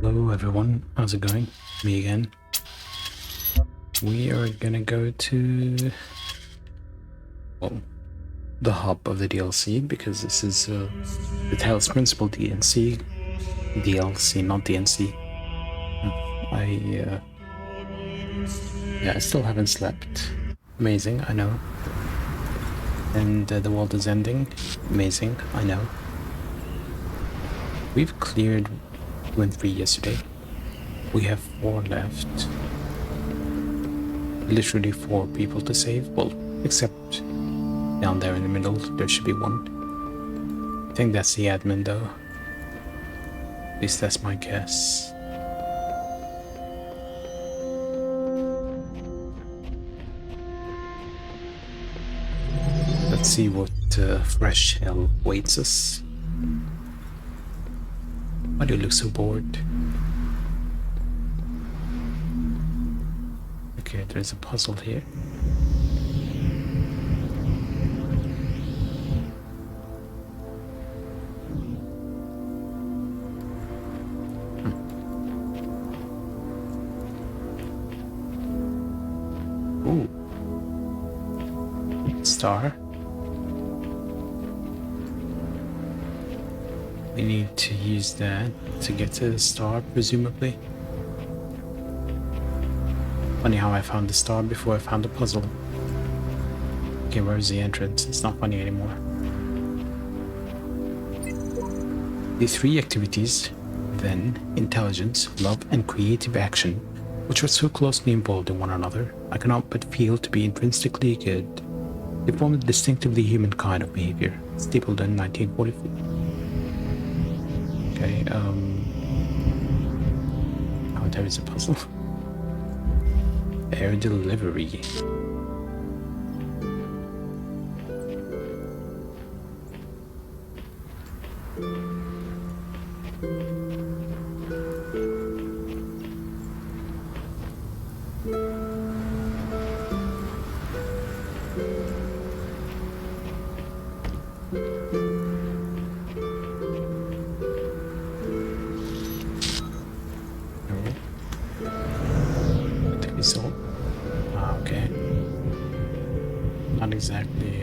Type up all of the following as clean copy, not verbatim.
Hello everyone, how's it going? Me again. We are gonna go to, well, the hub of the DLC because this is the Talos Principle DLC, not DNC. I still haven't slept. Amazing, I know. And the world is ending. Amazing, I know. We've cleared 2 and 3 yesterday. We have 4 left. Literally 4 people to save. Well, except down there in the middle, there should be 1. I think that's the admin though. At least that's my guess. Let's see what fresh hell waits us. Why do you look so bored? Okay, there's a puzzle here. Ooh. Star. We need to use that to get to the star, presumably. Funny how I found the star before I found the puzzle. Okay, where's the entrance? It's not funny anymore. The 3 activities, then, intelligence, love, and creative action, which are so closely involved in one another, I cannot but feel to be intrinsically good. They form a distinctively human kind of behavior, stapled in 1943. Okay, oh, there is a puzzle. Air delivery. Okay. Not exactly.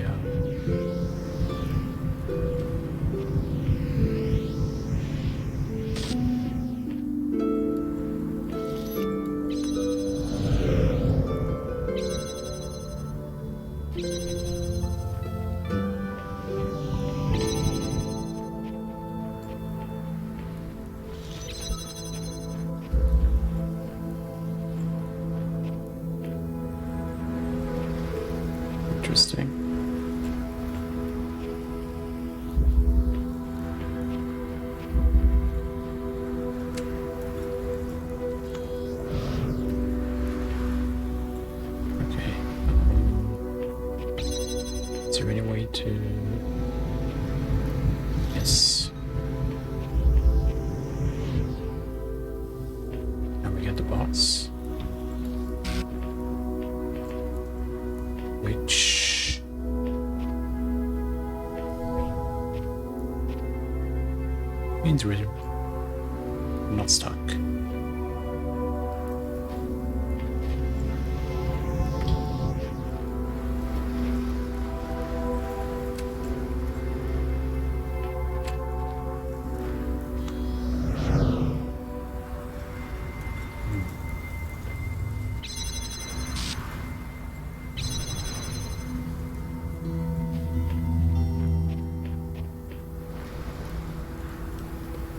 Interesting. Okay. Is there any way to... Yes. Now we get the box. Which means we're not stuck.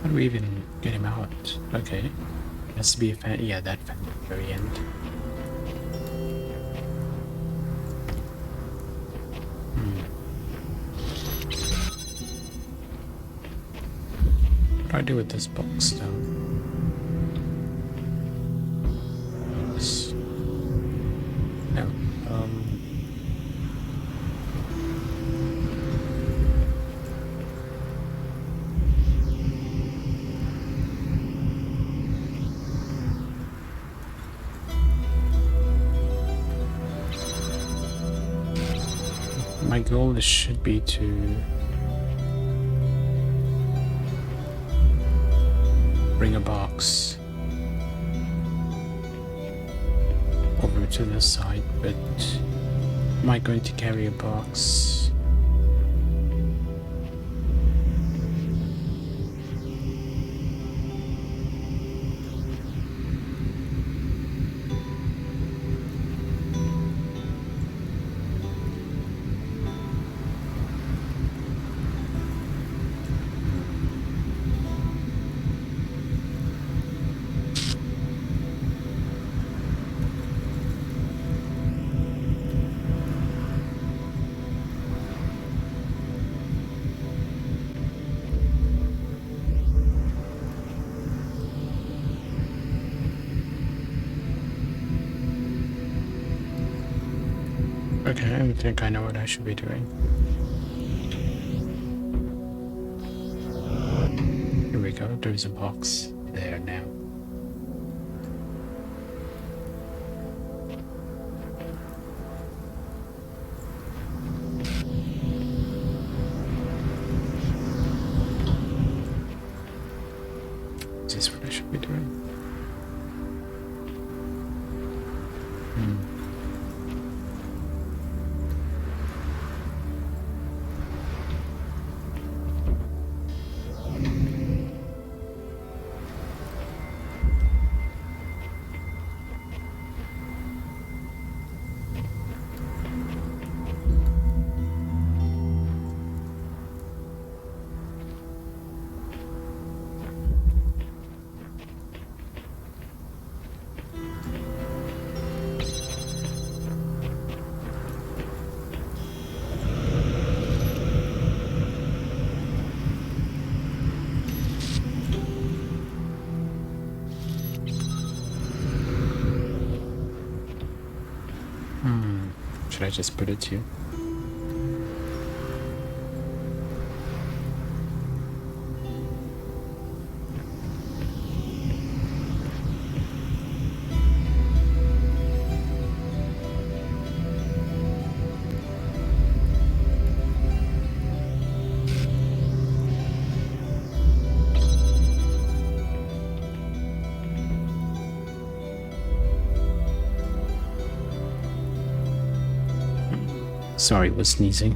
How do we even get him out? Okay. It has to be a fan. Yeah, that fan at the very end. What do I do with this box though? This. No. My goal should be to bring a box go to this side, but am I going to carry a box? Okay, I think I know what I should be doing. Here we go, there's a box there now. Is this what I should be doing? Should I just put it here? Sorry, was sneezing.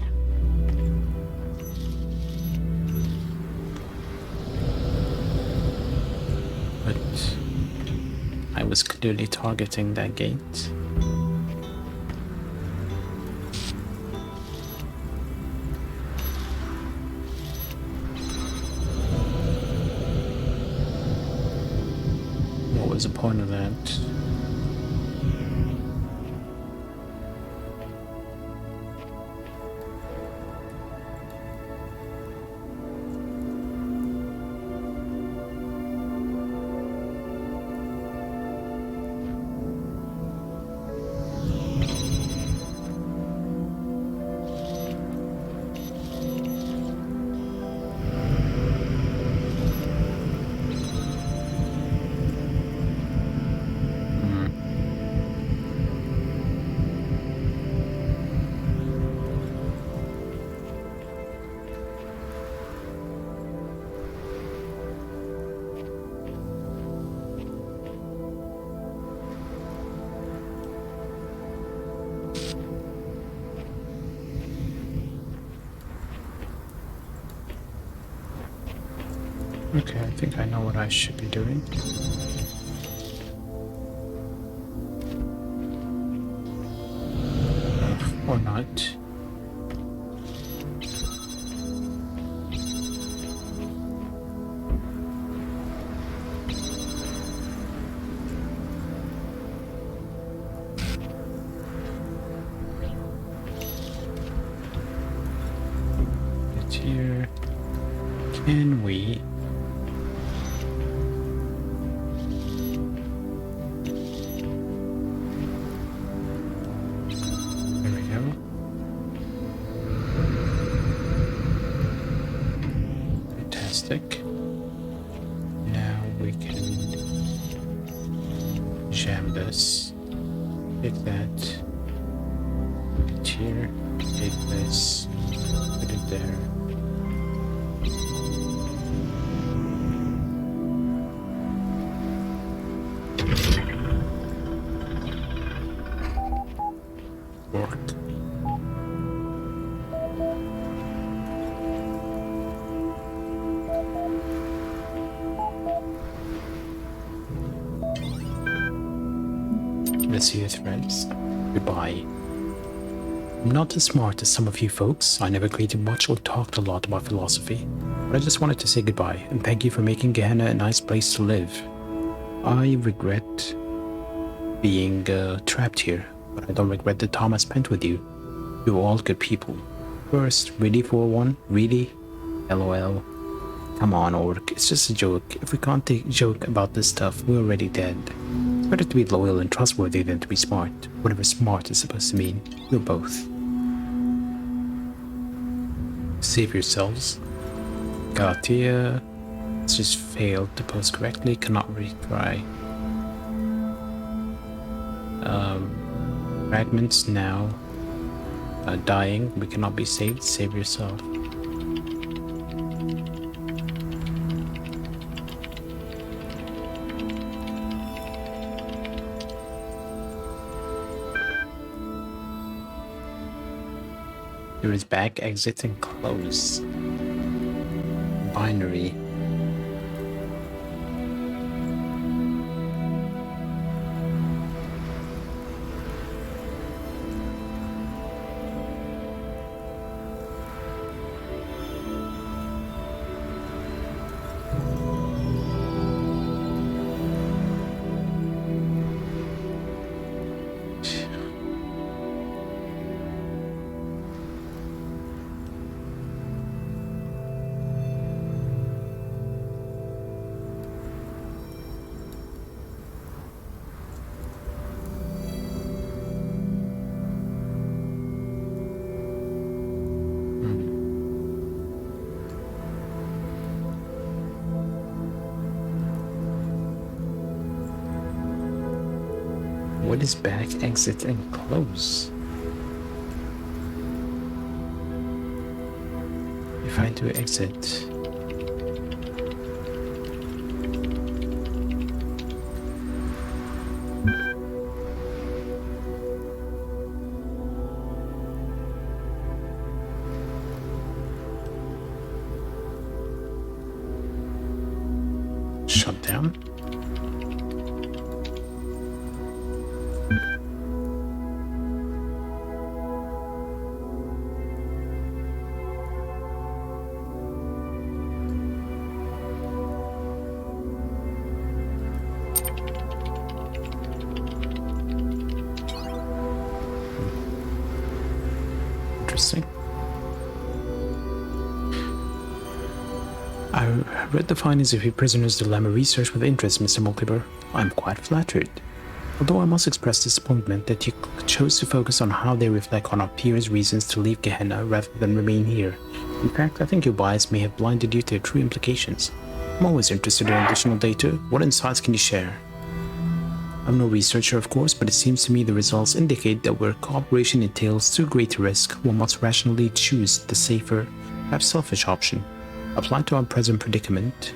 But I was clearly targeting that gate. What was the point of that? Okay, I think I know what I should be doing. Or not. It's here. Can we? Now we can jam this, take that, put it here, take this, put it there. Let's see your threads. Goodbye. I'm not as smart as some of you folks. I never created much or talked a lot about philosophy. But I just wanted to say goodbye and thank you for making Gehenna a nice place to live. I regret being trapped here, but I don't regret the time I spent with you. You're all good people. First, ready for one? Really? LOL. Come on, Orc. It's just a joke. If we can't take a joke about this stuff, we're already dead. It's better to be loyal and trustworthy than to be smart. Whatever smart is supposed to mean. We're both. Save yourselves. Galatea. It's just failed to post correctly. Cannot retry. Fragments now. Dying. We cannot be saved. Save yourself. There is back, exit, and close. Binary. What is back, exit, and close? If I do exit... shut down? Interesting. I read the findings of your prisoner's dilemma research with interest, Mr. Multiver. I'm quite flattered. Although I must express disappointment that you chose to focus on how they reflect on our peers' reasons to leave Gehenna rather than remain here. In fact, I think your bias may have blinded you to their true implications. I'm always interested in additional data. What insights can you share? I'm no researcher, of course, but it seems to me the results indicate that where cooperation entails too great a risk, one must rationally choose the safer, perhaps selfish option. Applied to our present predicament,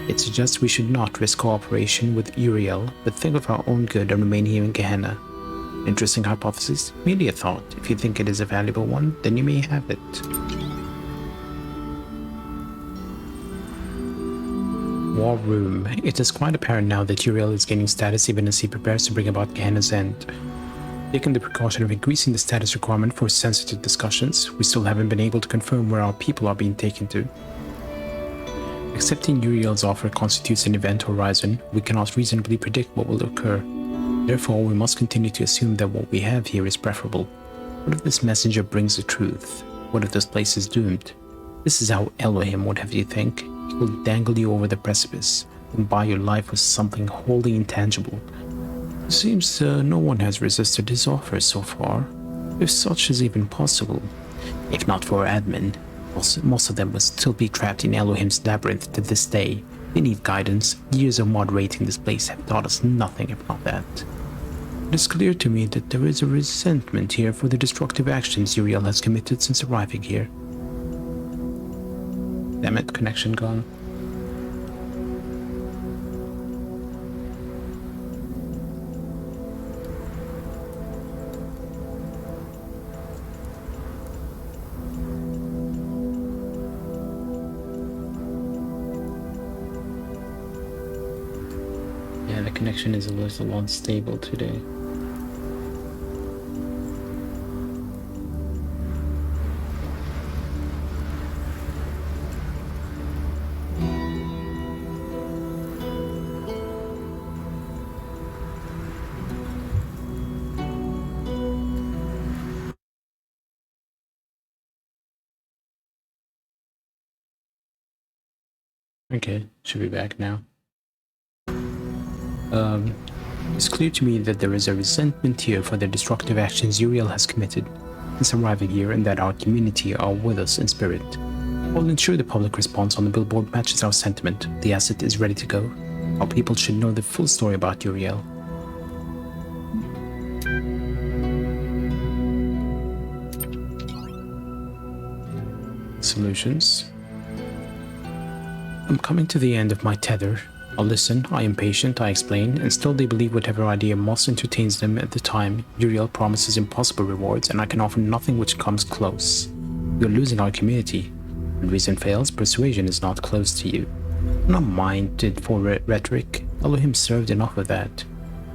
it suggests we should not risk cooperation with Uriel, but think of our own good and remain here in Gehenna. Interesting hypothesis, merely a thought. If you think it is a valuable one, then you may have it. War Room. It is quite apparent now that Uriel is gaining status even as he prepares to bring about Gehenna's end. Taking the precaution of increasing the status requirement for sensitive discussions, we still haven't been able to confirm where our people are being taken to. Accepting Uriel's offer constitutes an event horizon. We cannot reasonably predict what will occur. Therefore, we must continue to assume that what we have here is preferable. What if this messenger brings the truth? What if this place is doomed? This is how Elohim would have you think. He will dangle you over the precipice and buy your life with something wholly intangible. It seems no one has resisted his offer so far, if such is even possible. If not for admin, most of them will still be trapped in Elohim's labyrinth to this day. They need guidance. Years of moderating this place have taught us nothing if not that. It is clear to me that there is a resentment here for the destructive actions Uriel has committed since arriving here. Damn it, connection gone. connection is a little unstable today. Okay, should be back now. It's clear to me that there is a resentment here for the destructive actions Uriel has committed since arriving here, and that our community are with us in spirit. I'll ensure the public response on the billboard matches our sentiment. The asset is ready to go. Our people should know the full story about Uriel. Solutions. I'm coming to the end of my tether. I listen, I am patient, I explain, and still they believe whatever idea most entertains them at the time. Uriel promises impossible rewards, and I can offer nothing which comes close. You're losing our community. When reason fails, persuasion is not close to you. I'm not minded for rhetoric. Elohim served enough of that.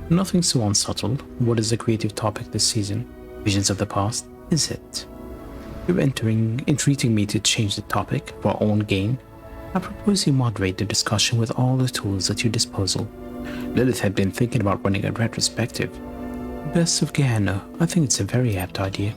Nothing so unsubtle. What is the creative topic this season? Visions of the past? Is it? You're entreating me to change the topic for our own gain. I propose you moderate the discussion with all the tools at your disposal. Lilith had been thinking about running a retrospective. Best of Gehenna, I think it's a very apt idea.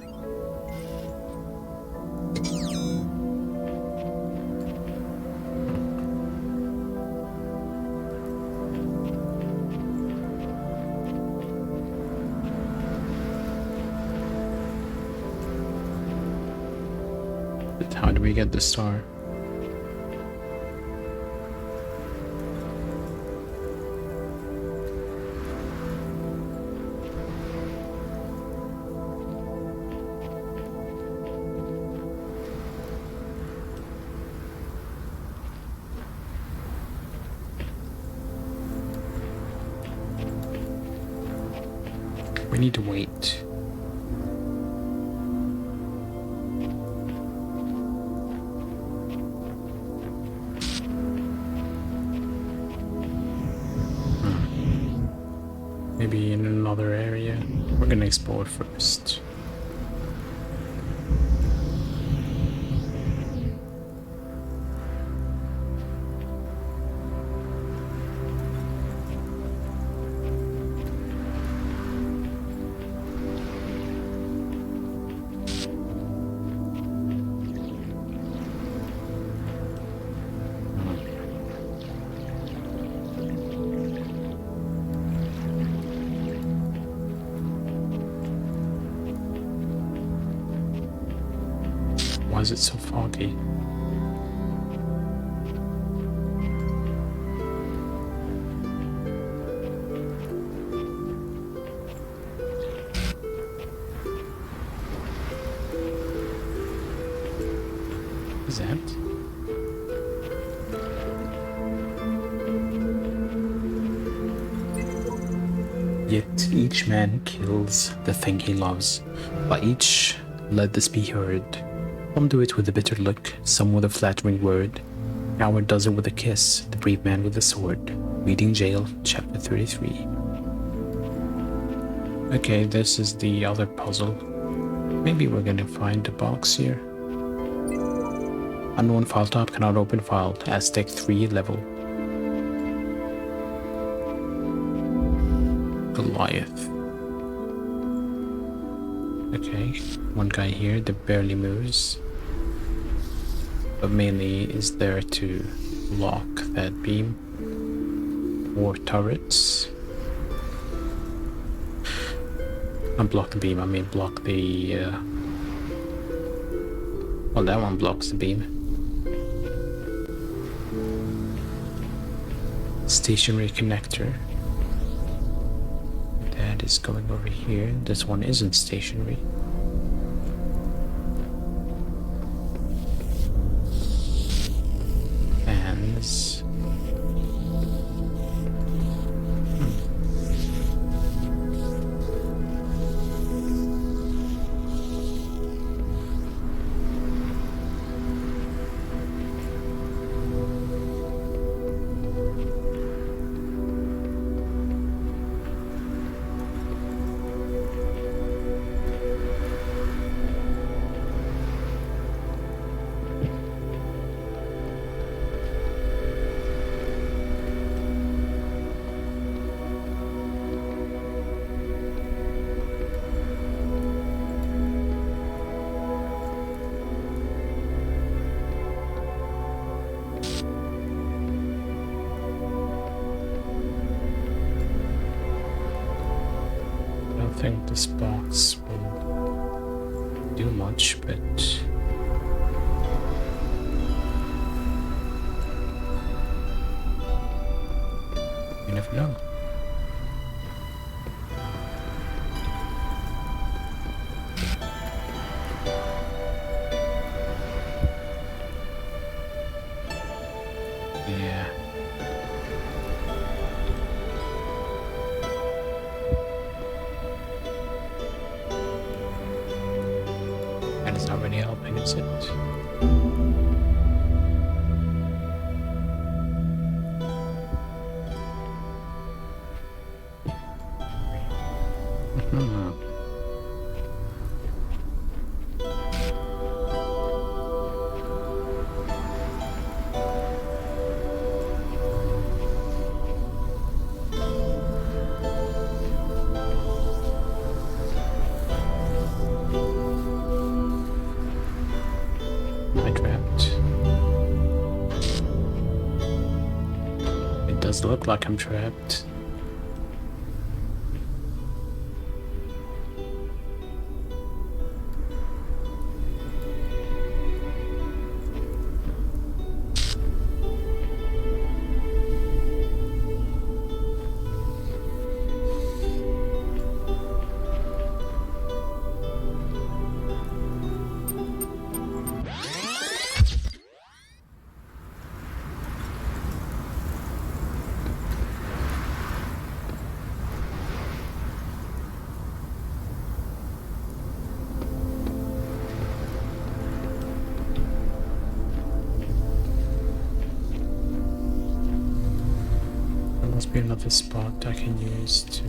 But how do we get the star? We need to wait. Maybe in another area. We're gonna explore first. Why is it so foggy? What is that? Yet each man kills the thing he loves. By each, let this be heard. Some do it with a bitter look, some with a flattering word. The coward does it with a kiss, the brave man with a sword. Reading Jail, chapter 33. Okay, this is the other puzzle. Maybe we're gonna find a box here. Unknown file type cannot open file. Aztec 3 level. Goliath. Okay, one guy here that barely moves, but mainly is there to block that beam. More turrets. Not block the beam, I mean block the... well, that one blocks the beam. Stationary connector. That is going over here. This one isn't stationary. Fans. this box will do much, but you never know. Yeah. And it's not really helping, is it? I trapped. It does look like I'm trapped. There must be another spot I can use to...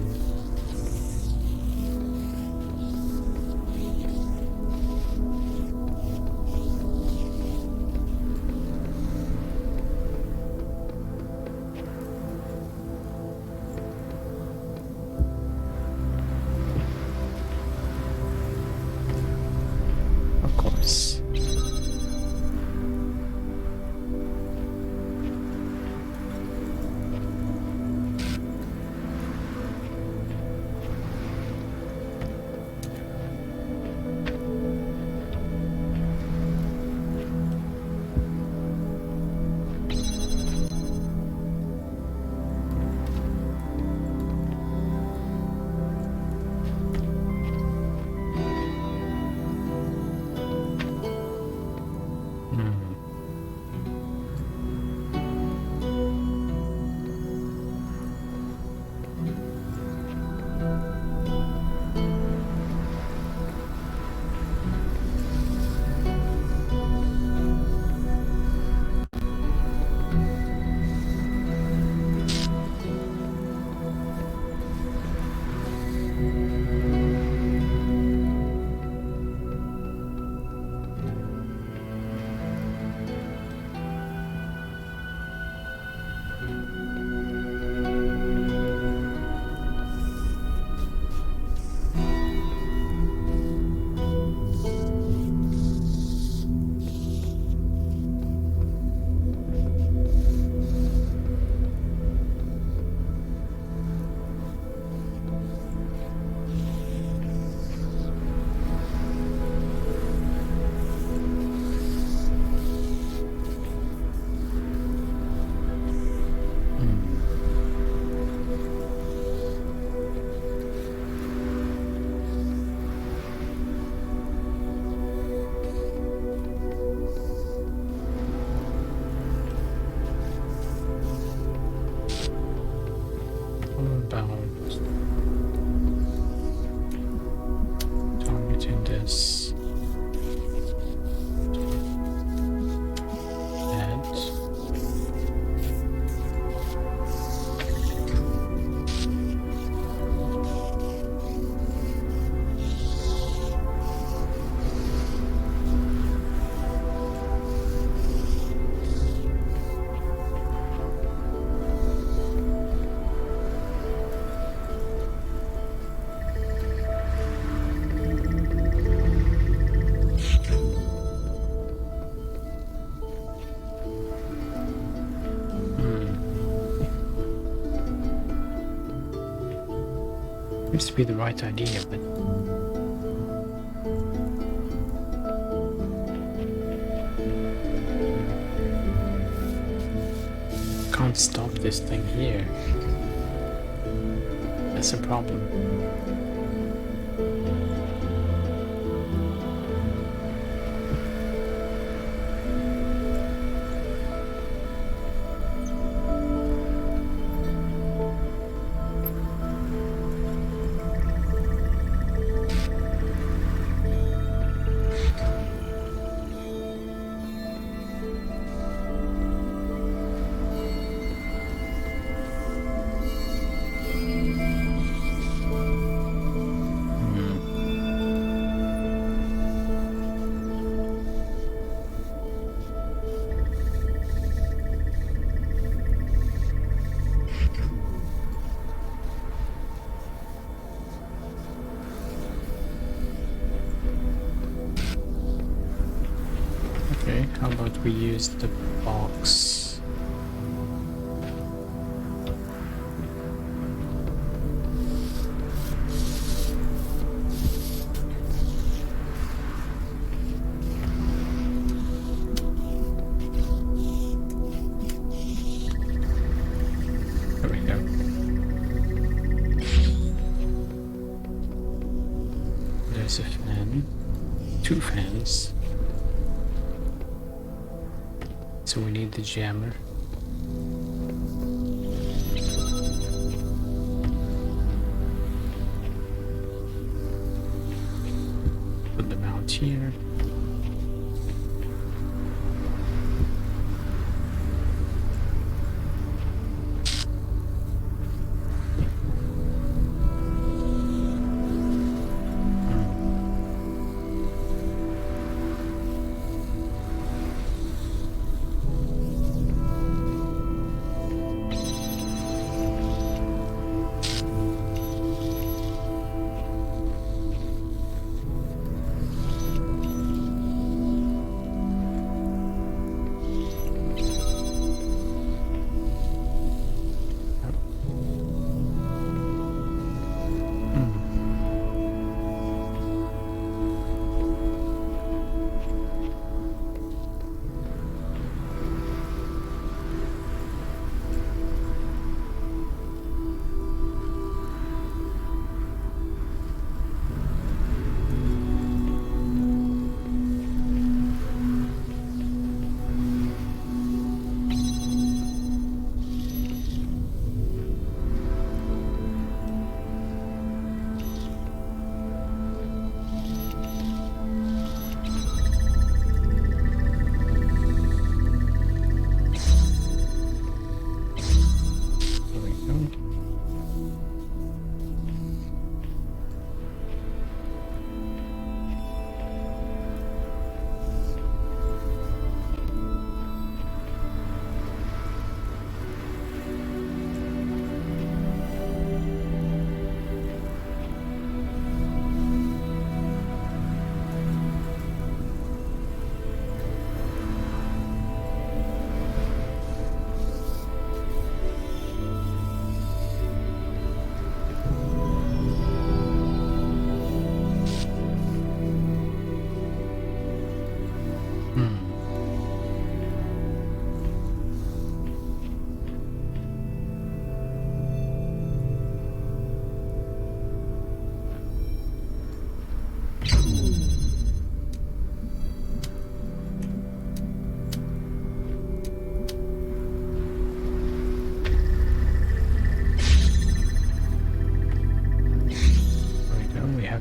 Of course. Seems to be the right idea, but can't stop this thing here. That's a problem. Okay, how about we use the box? There we go. There's a fan. 2 fans. So we need the jammer. Put them out here.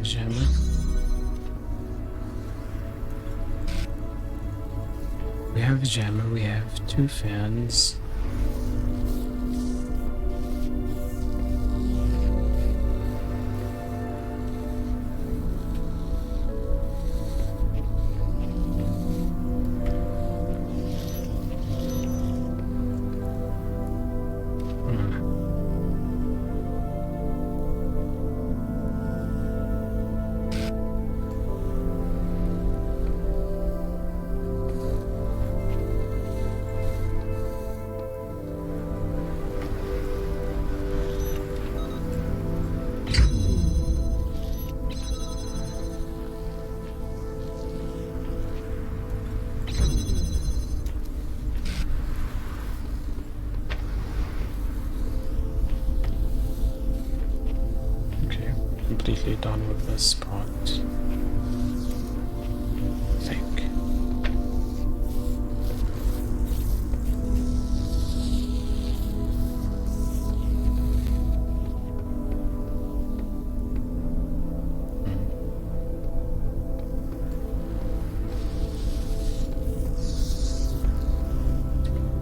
Jammer. We have a jammer, we have 2 fans. largely done with this part, I think.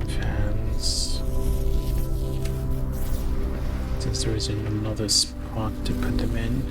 Fans. Since there isn't another spot to put them in.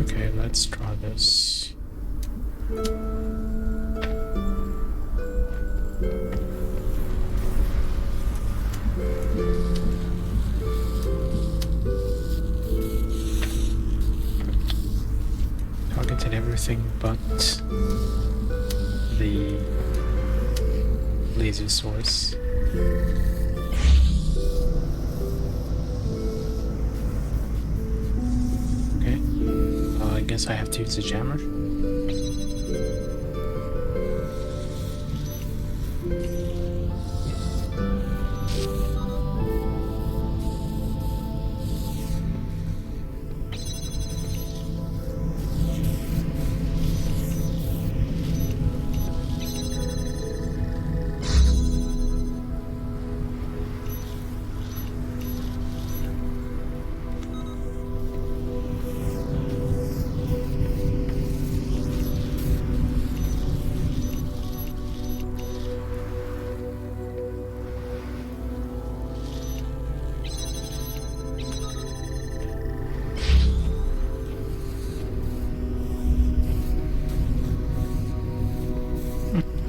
Okay, let's try this. Targeted everything but the laser source. Okay, I guess I have to use the jammer.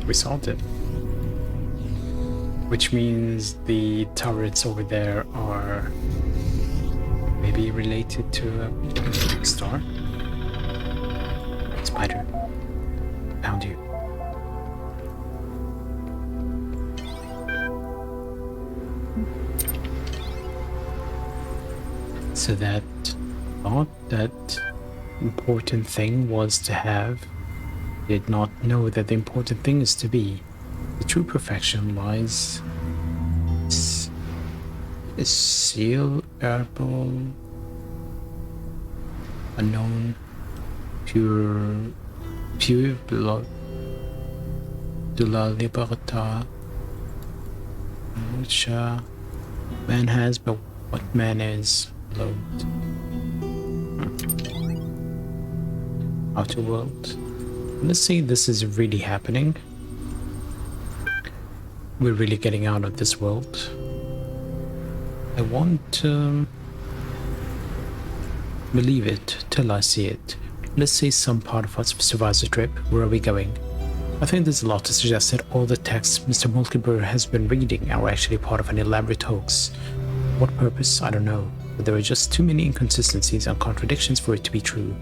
We solved it. Which means the turrets over there are maybe related to a big star? Spider. Found you. So that thought that important thing was to have did not know that the important thing is to be. The true perfection lies is seal herbal unknown pure blood de la libertà which man has but what man is loved. Outer world. Let's say this is really happening. We're really getting out of this world. I won't believe it till I see it. Let's say some part of us survives the trip. Where are we going? I think there's a lot to suggest that all the texts Mr. Mulkibur has been reading are actually part of an elaborate hoax. What purpose? I don't know. But there are just too many inconsistencies and contradictions for it to be true.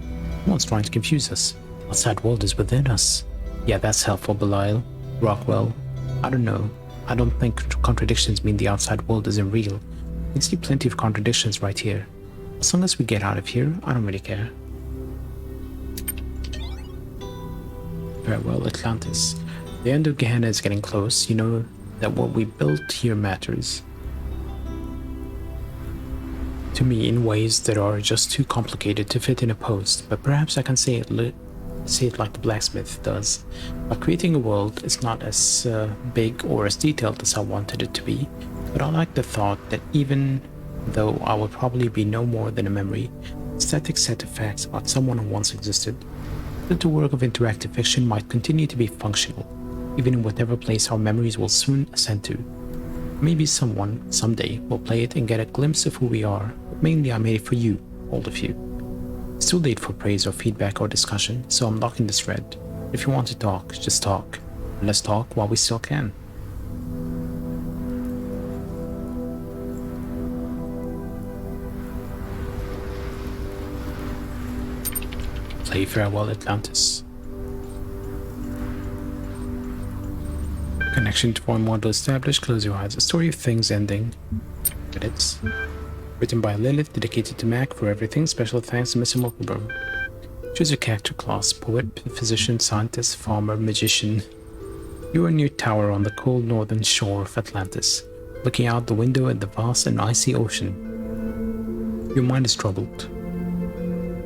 No one's trying to confuse us. Outside world is within us. Yeah, that's helpful, Belial. Rockwell. I don't know. I don't think contradictions mean the outside world isn't real. You can see plenty of contradictions right here. As long as we get out of here, I don't really care. Farewell, Atlantis. The end of Gehenna is getting close. You know that what we built here matters. To me, in ways that are just too complicated to fit in a post, but perhaps I can say it like the blacksmith does. By creating a world, it's not as big or as detailed as I wanted it to be, but I like the thought that even though I will probably be no more than a memory, a static set of facts about someone who once existed, that the work of interactive fiction might continue to be functional, even in whatever place our memories will soon ascend to. Maybe someone, someday, will play it and get a glimpse of who we are, but mainly I made it for you, all of you. It's too late for praise or feedback or discussion, so I'm locking this thread. If you want to talk, just talk. And let's talk while we still can. Play Farewell Atlantis. Connection to one model established. Close your eyes. A story of things ending. Credits. Written by Lilith, dedicated to Mac for everything. Special thanks to Mr. Muckelburn. Choose your character class. Poet, physician, scientist, farmer, magician. You are near tower on the cold northern shore of Atlantis, looking out the window at the vast and icy ocean. Your mind is troubled.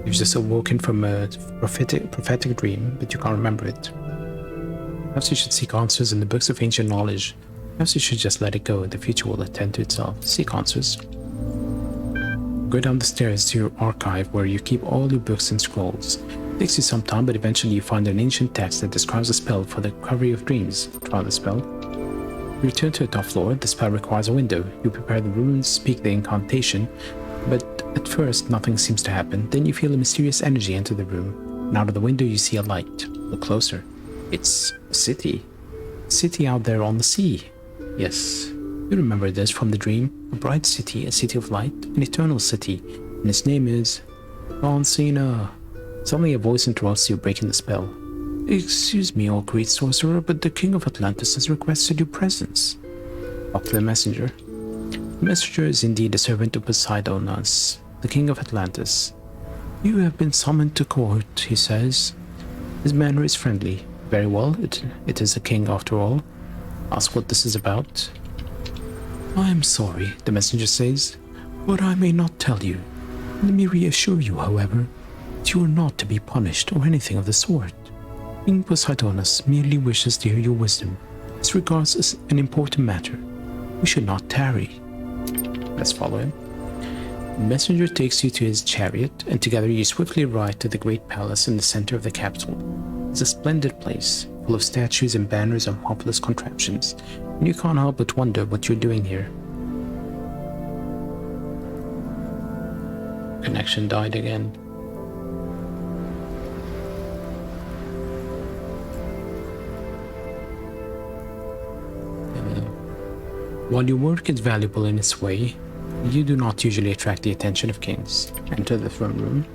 You've just awoken from a prophetic dream, but you can't remember it. Perhaps you should seek answers in the books of ancient knowledge. Perhaps you should just let it go, the future will attend to itself. Seek answers. Go down the stairs to your archive where you keep all your books and scrolls. It takes you some time, but eventually you find an ancient text that describes a spell for the recovery of dreams. Try the spell. You return to the top floor. The spell requires a window. You prepare the runes, speak the incantation, but at first nothing seems to happen. Then you feel a mysterious energy enter the room, and out of the window you see a light. Look closer. It's a city. A city out there on the sea. Yes, you remember this from the dream. A bright city, a city of light, an eternal city, and its name is Cena. Suddenly a voice interrupts you, breaking the spell. Excuse me, O great sorcerer, but the king of Atlantis has requested your presence. Talk to the messenger. The messenger is indeed a servant of Poseidonas, the king of Atlantis. You have been summoned to court, he says. His manner is friendly. Very well, it is a king after all. Ask what this is about. I am sorry, the messenger says, but I may not tell you. Let me reassure you, however, that you are not to be punished or anything of the sort. King Poseidonas merely wishes to hear your wisdom. This regards as an important matter. We should not tarry. Let's follow him. The messenger takes you to his chariot, and together you swiftly ride to the great palace in the center of the capital. It's a splendid place, full of statues and banners and marvelous contraptions, and you can't help but wonder what you're doing here. Connection died again. While your work is valuable in its way, you do not usually attract the attention of kings. Enter the throne room.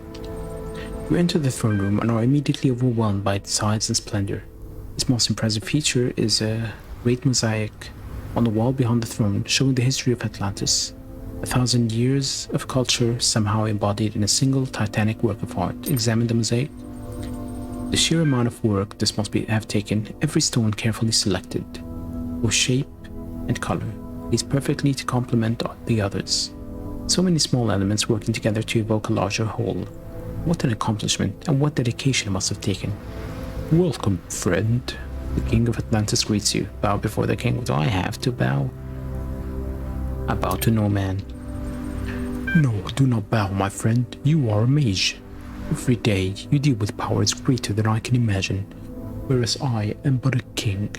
You enter the throne room and are immediately overwhelmed by its size and splendor. Its most impressive feature is a great mosaic on the wall behind the throne showing the history of Atlantis. 1,000 years of culture somehow embodied in a single titanic work of art. Examine the mosaic. The sheer amount of work this must have taken, every stone carefully selected, both shape and color, is perfectly to complement the others. So many small elements working together to evoke a larger whole. What an accomplishment, and what dedication it must have taken. Welcome, friend. The king of Atlantis greets you. Bow before the king. Do I have to bow? I bow to no man. No, do not bow, my friend. You are a mage. Every day you deal with powers greater than I can imagine, whereas I am but a king.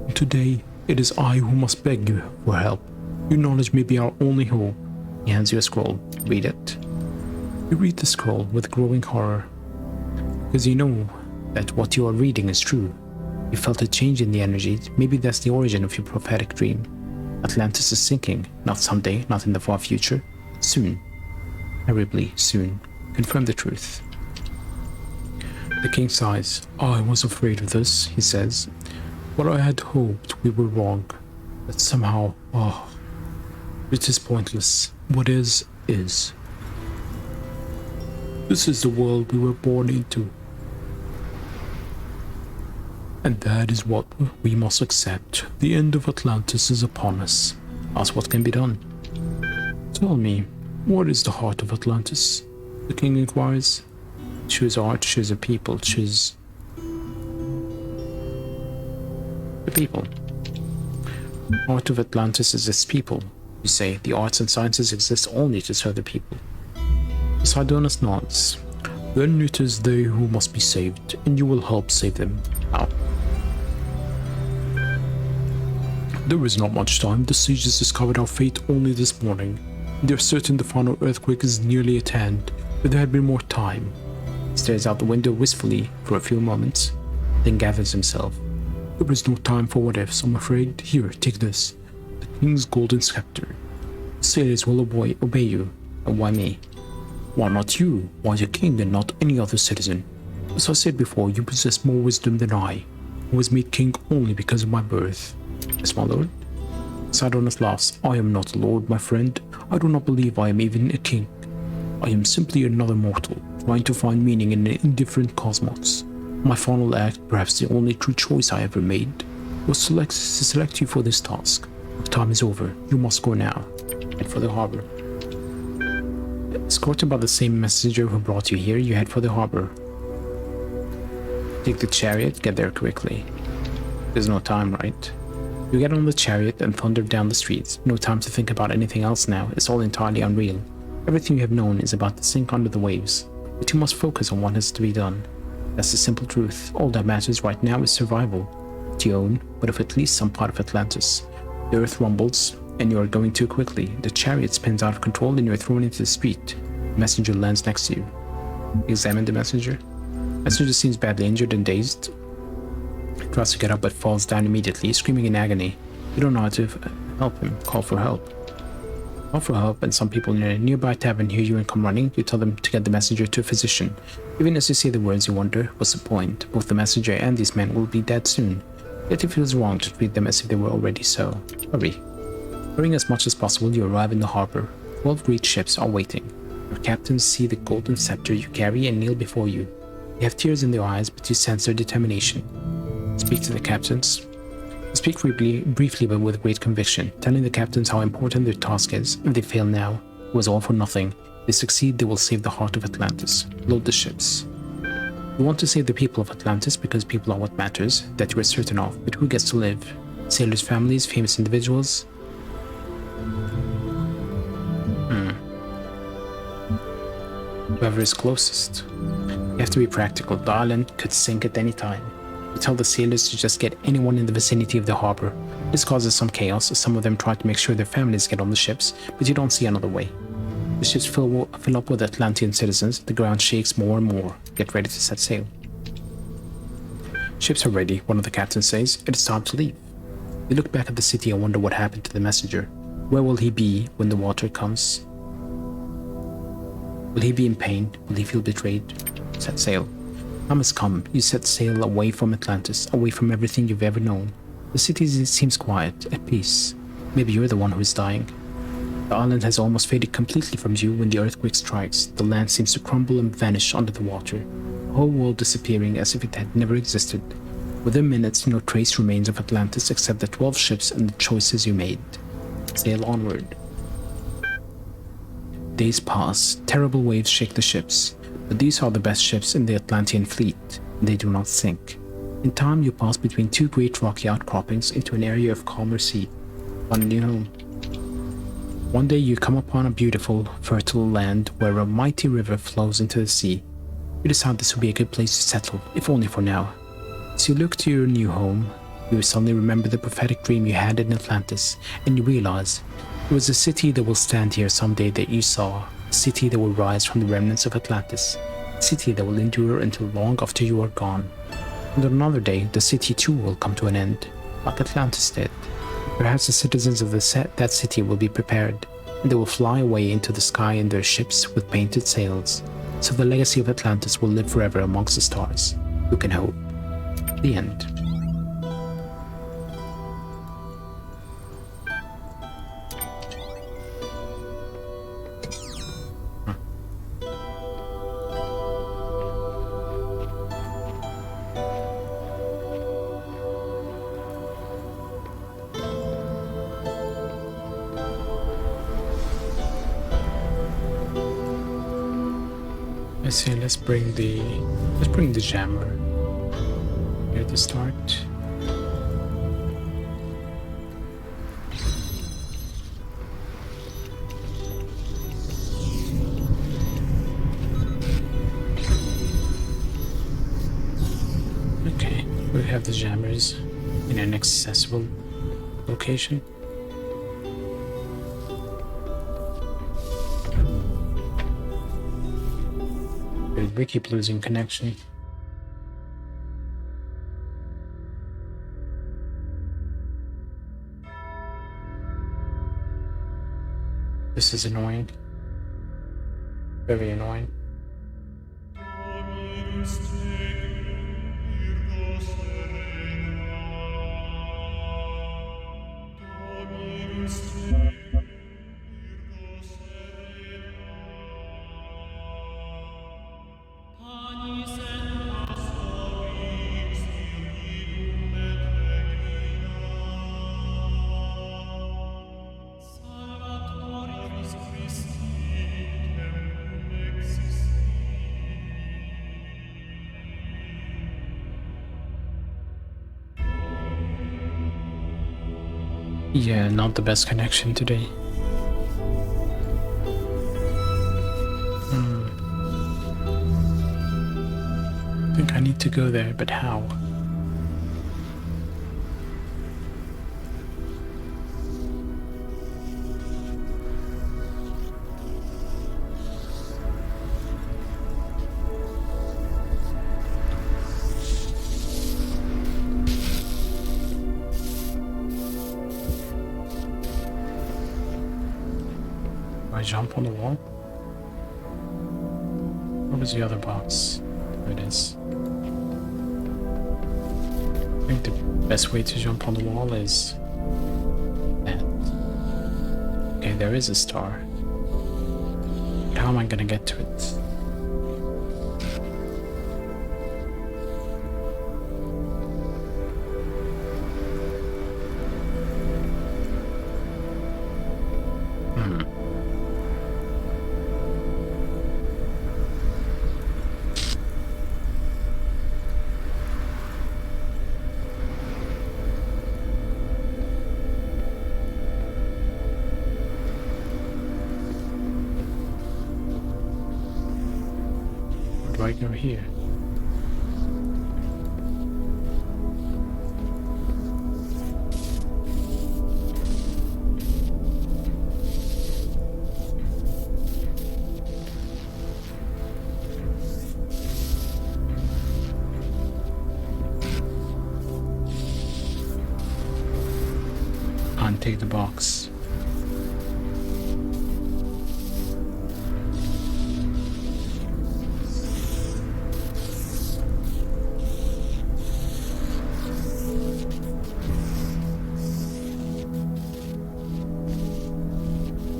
And today, it is I who must beg you for help. Your knowledge may be our only hope. He hands you a scroll. Read it. You read the scroll with growing horror, because you know that what you are reading is true. You felt a change in the energy. Maybe that's the origin of your prophetic dream. Atlantis is sinking. Not someday, not in the far future. Soon. Terribly soon. Confirm the truth. The king sighs. I was afraid of this, he says. But I had hoped we were wrong. That somehow, it is pointless. What is, is. This is the world we were born into. And that is what we must accept. The end of Atlantis is upon us. Ask what can be done. Tell me, what is the heart of Atlantis? The king inquires. Choose art, choose a people, choose the people. The heart of Atlantis is its people. You say the arts and sciences exist only to serve the people. Poseidonas nods. Then it is they who must be saved, and you will help save them. How? There is not much time. The sages discovered our fate only this morning. They are certain the final earthquake is nearly at hand, but there had been more time. He stares out the window wistfully for a few moments, then gathers himself. There is no time for what ifs, I'm afraid. Here, take this. The king's golden scepter. The sailors will obey you. And why me? Why not you? Why the king and not any other citizen? As I said before, you possess more wisdom than I, who was made king only because of my birth. Yes, my lord. Sidon laughs. I am not a lord, my friend. I do not believe I am even a king. I am simply another mortal, trying to find meaning in an indifferent cosmos. My final act, perhaps the only true choice I ever made, was to select you for this task. Your time is over. You must go now. Head for the harbor. Escorted by the same messenger who brought you here, you head for the harbor. Take the chariot, get there quickly. There's no time, right? You get on the chariot and thunder down the streets. No time to think about anything else now. It's all entirely unreal. Everything you have known is about to sink under the waves. But you must focus on what has to be done. That's the simple truth. All that matters right now is survival. Not your own, but of at least some part of Atlantis. The earth rumbles, and you are going too quickly. The chariot spins out of control and you are thrown into the street. The messenger lands next to you. Examine the messenger. Messenger seems badly injured and dazed. He tries to get up but falls down immediately, screaming in agony. You don't know how to help him. Call for help. Call for help, and some people in a nearby tavern hear you and come running. You tell them to get the messenger to a physician. Even as you say the words, you wonder, what's the point? Both the messenger and these men will be dead soon. Yet it feels wrong to treat them as if they were already so. Hurry. Hurrying as much as possible, you arrive in the harbor. 12 great ships are waiting. Your captains see the golden scepter you carry and kneel before you. They have tears in their eyes, but you sense their determination. Speak to the captains. Speak briefly but with great conviction, telling the captains how important their task is. If they fail now, it was all for nothing. If they succeed, they will save the heart of Atlantis. Load the ships. You want to save the people of Atlantis because people are what matters, that you are certain of, but who gets to live? Sailors' families, famous individuals? Whoever is closest. You have to be practical. The island could sink at any time. You tell the sailors to just get anyone in the vicinity of the harbor. This causes some chaos, as some of them try to make sure their families get on the ships, but you don't see another way. The ships fill up with Atlantean citizens. The ground shakes more and more. Get ready to set sail. Ships are ready, one of the captains says. It is time to leave. You look back at the city and wonder what happened to the messenger. Where will he be when the water comes? Will he be in pain? Will he feel betrayed? Set sail. Time has come. You set sail away from Atlantis, away from everything you've ever known. The city seems quiet, at peace. Maybe you're the one who is dying. The island has almost faded completely from view when the earthquake strikes. The land seems to crumble and vanish under the water. The whole world disappearing as if it had never existed. Within minutes, no trace remains of Atlantis except the 12 ships and the choices you made. Sail onward. Days pass. Terrible waves shake the ships. But these are the best ships in the Atlantean fleet, and they do not sink. In time, you pass between two great rocky outcroppings into an area of calmer sea, finding home. One day you come upon a beautiful, fertile land where a mighty river flows into the sea. You decide this would be a good place to settle, if only for now. As you look to your new home, you suddenly remember the prophetic dream you had in Atlantis, and you realize it was a city that will stand here someday that you saw. A city that will rise from the remnants of Atlantis, a city that will endure until long after you are gone. And on another day, the city too will come to an end, like Atlantis did. Perhaps the citizens of that city will be prepared, and they will fly away into the sky in their ships with painted sails, so the legacy of Atlantis will live forever amongst the stars. Who can hope? The end. I say let's bring the jammer here to start. Okay, we have the jammers in an accessible location. We keep losing connection. This is annoying. Very annoying. Yeah, not the best connection today. I think I need to go there, but how? Do I jump on the wall? What was the other box? There it is. I think the best way to jump on the wall is that. Okay, there is a star. But how am I gonna get to it? Do I go here? Can't take the box.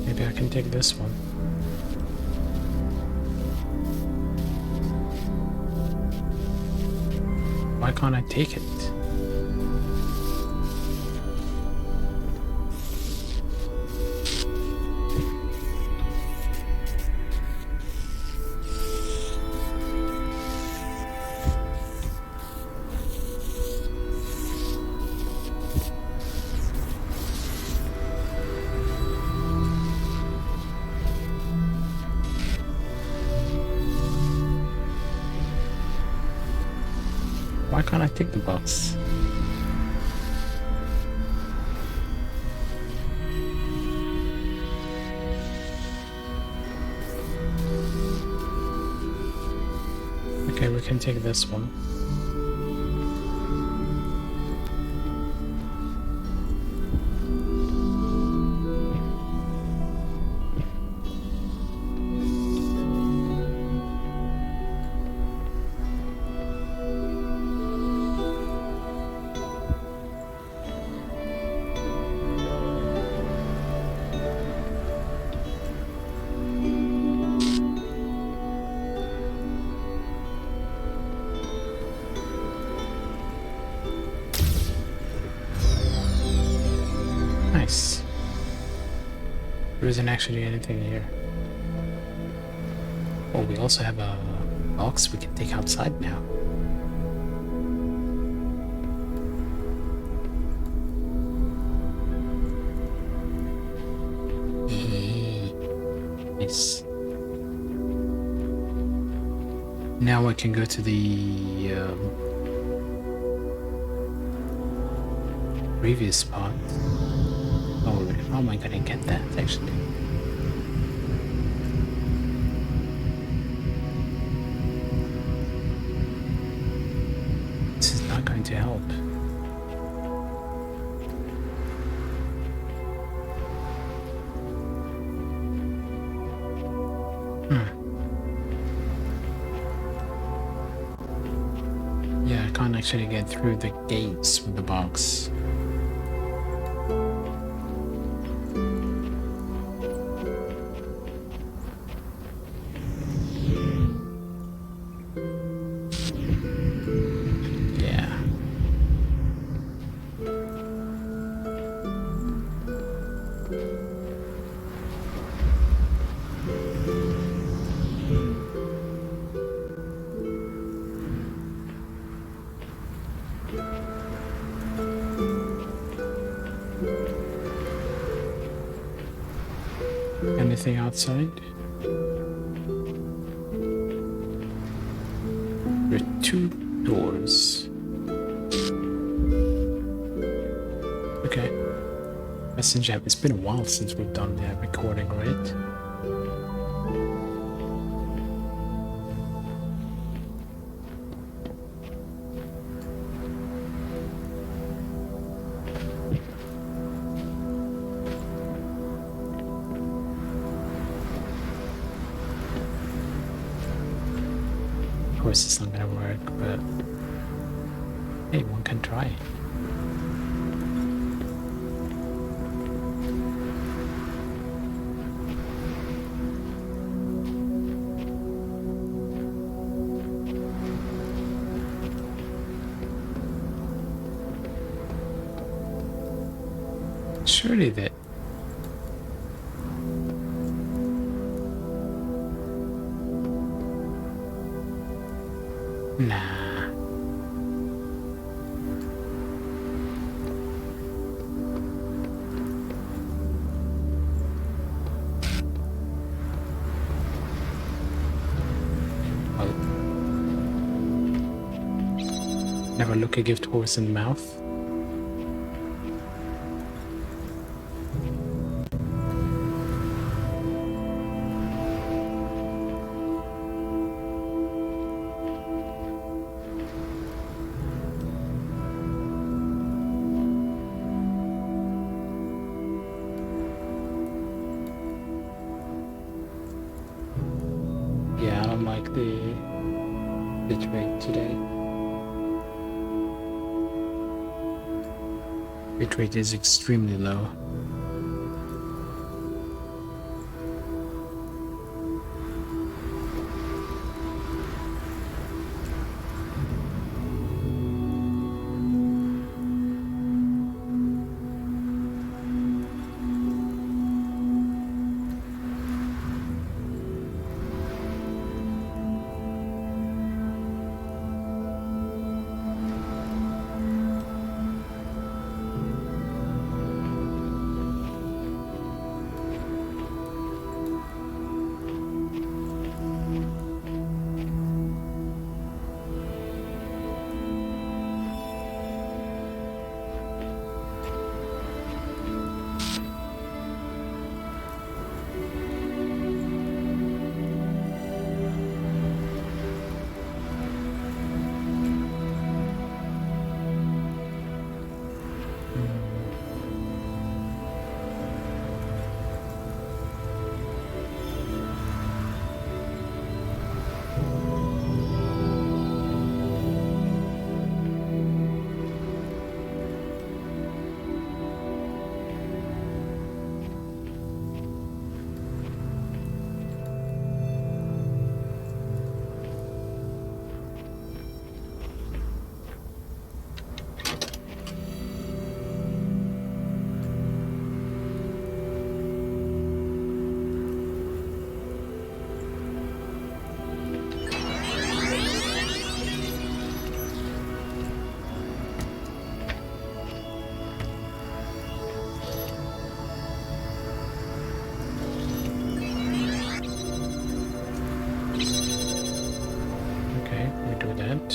Maybe I can take this one. Why can't I take it? Why can't I take the box? Okay, we can take this one. Nice. There isn't actually anything here. Oh, we also have a box we can take outside now. Nice. Now I can go to the previous spot. Oh, how am I gonna get that actually? This is not going to help. Yeah, I can't actually get through the gates with the box. Yeah. Anything outside? There are two doors. Okay. Messenger, it's been a while since we've done the recording, right? Of course it's not gonna work, but hey, one can try. Surely that. Nah. Well, never look a gift horse in the mouth. Yeah, I don't like the bit rate today. Bit rate is extremely low. Okay, we do that.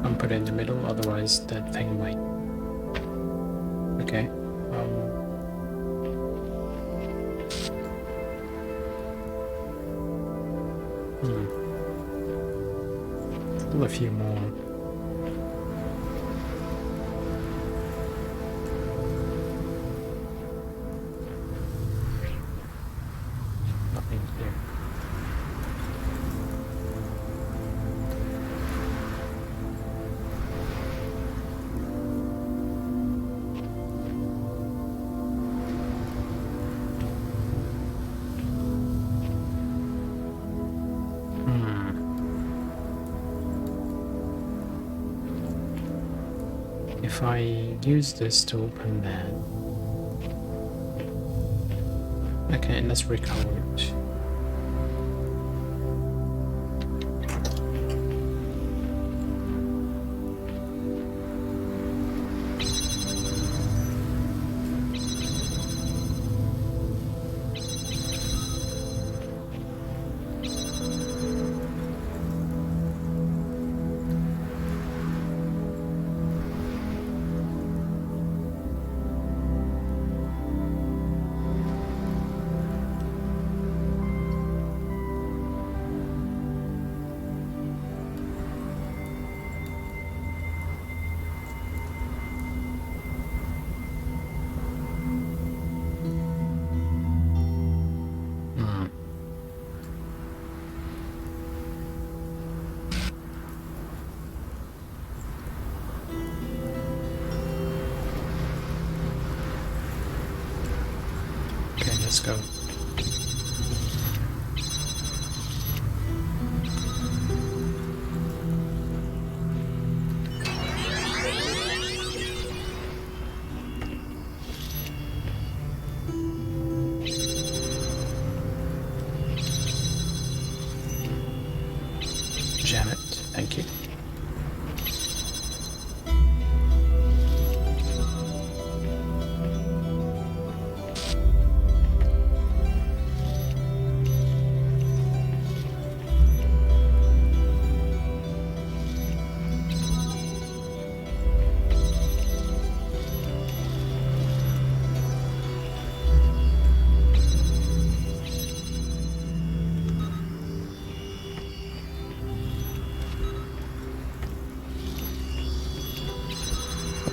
Don't put it in the middle, otherwise that thing might. Okay. Still a few more. If I use this to open that... Okay, let's recover it. Okay, let's go. Janet, thank you.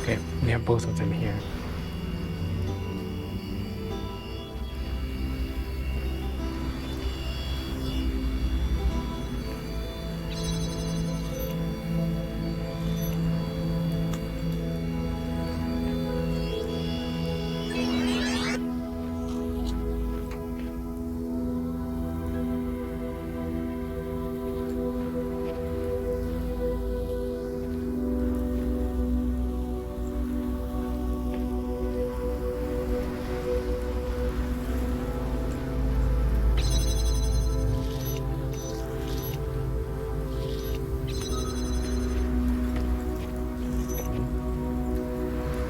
Okay, we have both of them here.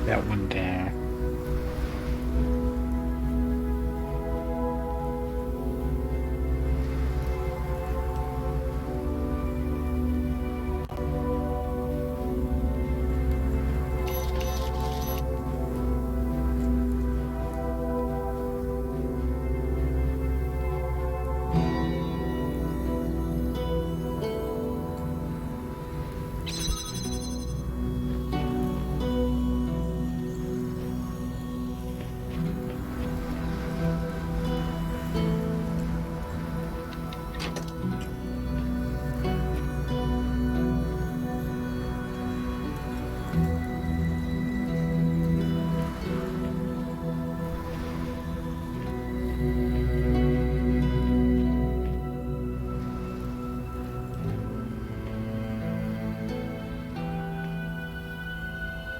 That one there.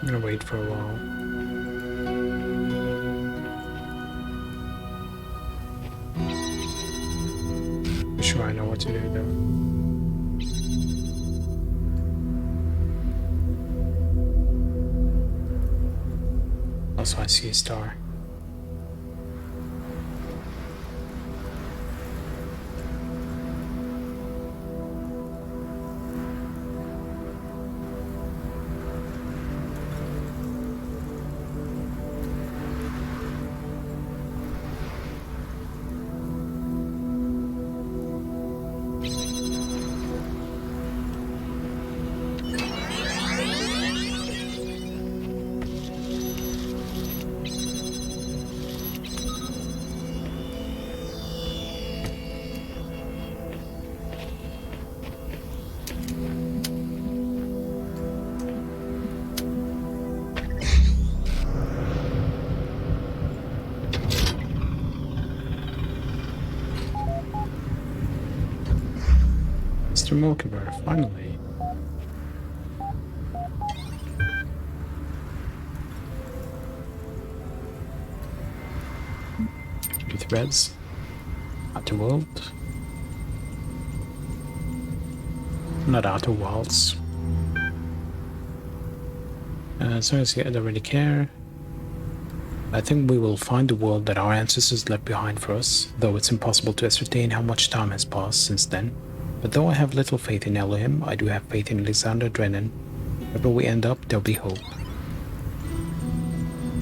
I'm gonna wait for a while. I'm sure I know what to do though. Also, I see a star. Mr. Mulkiver, finally. res. Outer world. Not outer worlds. As long as I don't really care. I think we will find the world that our ancestors left behind for us, though it's impossible to ascertain how much time has passed since then. But though I have little faith in Elohim, I do have faith in Alexander Drennan. Wherever we end up, there'll be hope.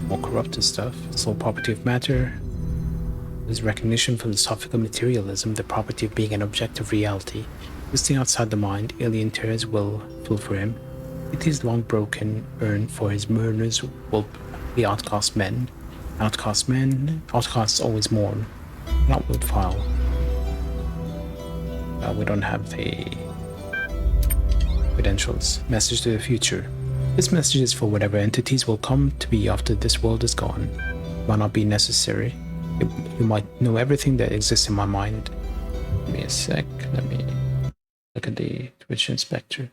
More corrupted stuff. It's all property of matter. There's recognition philosophical materialism, the property of being an objective reality. Existing outside the mind, alien terrors will fill for him. With his long broken urn for his mourners will be outcast men. Outcast men, outcasts always mourn. Not worthwhile. We don't have the credentials. Message to the future. This message is for whatever entities will come to be after this world is gone. It might not be necessary. You might know everything that exists in my mind. Give me a sec. Let me look at the Twitch inspector.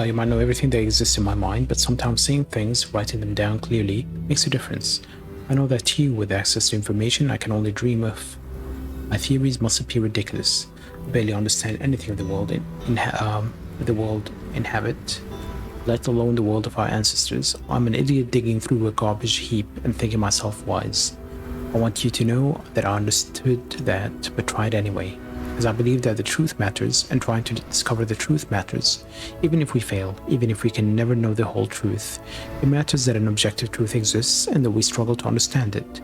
You might know everything that exists in my mind, but sometimes seeing things, writing them down clearly, makes a difference. I know that you, with access to information I can only dream of. My theories must appear ridiculous. I barely understand anything of the world inhabit, let alone the world of our ancestors. I'm an idiot digging through a garbage heap and thinking myself wise. I want you to know that I understood that, but tried anyway. Because I believe that the truth matters, and trying to discover the truth matters. Even if we fail, even if we can never know the whole truth, it matters that an objective truth exists and that we struggle to understand it.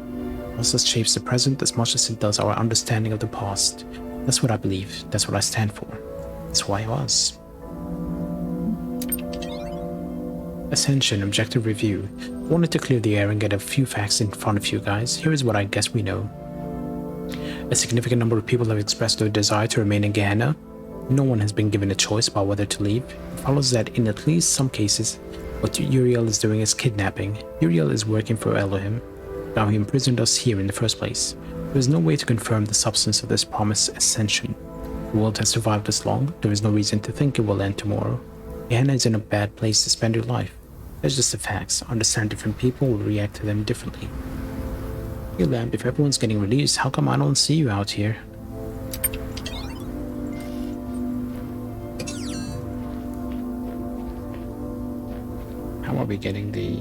Also shapes the present as much as it does our understanding of the past. That's what I believe, that's what I stand for. That's who I was. Ascension, objective review. I wanted to clear the air and get a few facts in front of you guys. Here is what I guess we know. A significant number of people have expressed their desire to remain in Gehenna. No one has been given a choice about whether to leave. It follows that in at least some cases, what Uriel is doing is kidnapping. Uriel is working for Elohim. Now he imprisoned us here in the first place. There is no way to confirm the substance of this promised ascension. The world has survived this long. There is no reason to think it will end tomorrow. Gehenna is in a bad place to spend your life. That's just the facts. Understand different people will react to them differently. Hey Lamp, if everyone's getting released, how come I don't see you out here? How are we getting the...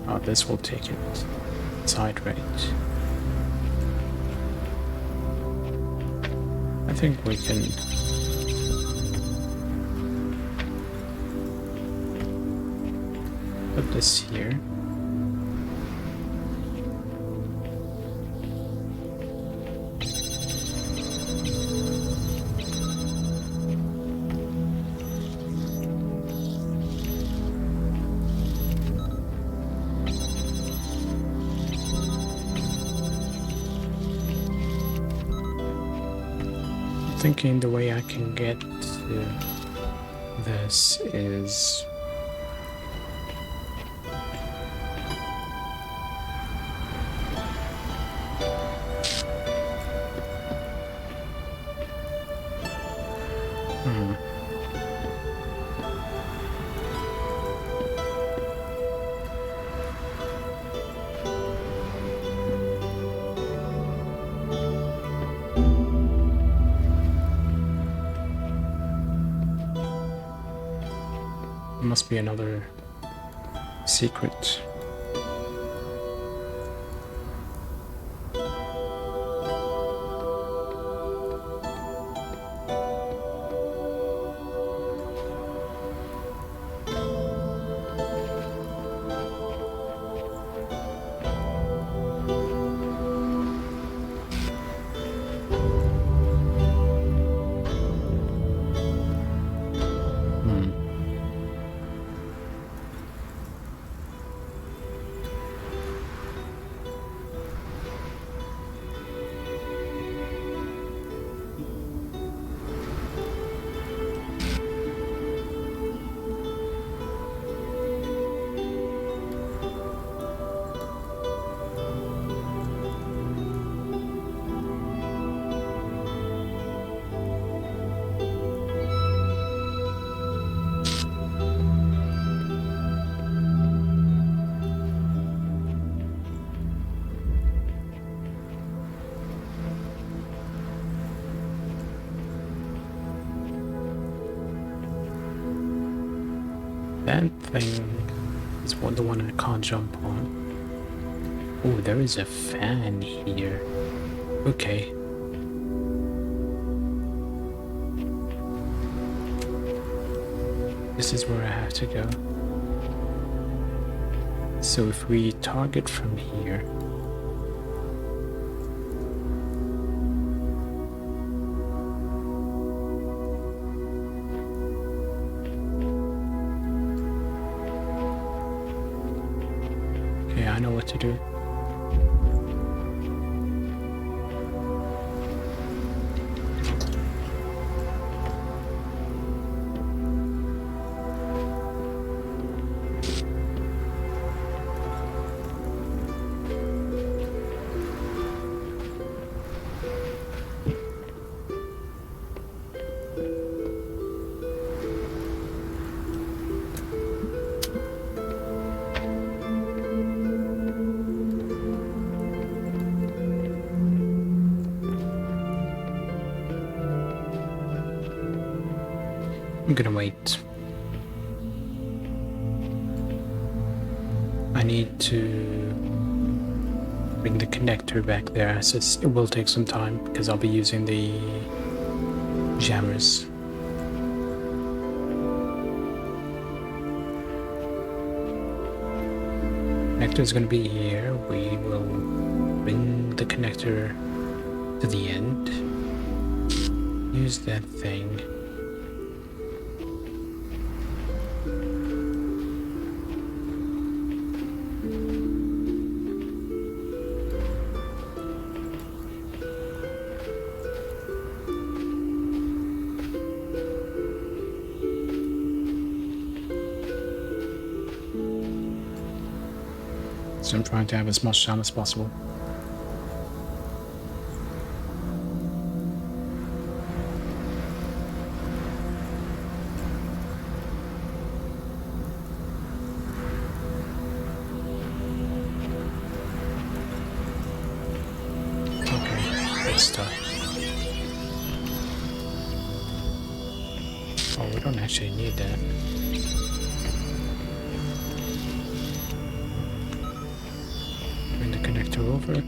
Oh, this will take it. Side rate. I think we can put this here. Thinking the way I can get to this is must be another secret. thing is the one I can't jump on. Oh, there is a fan here. Okay. This is where I have to go. So if we target from here, okay, I know what to do. I'm gonna wait. I need to bring the connector back there, so it will take some time because I'll be using the jammers. Connector is gonna be here. We will bring the connector to the end. Use that thing. So I'm trying to have as much time as possible. Okay, let's start. Oh, we don't actually need that. Bring the connector over.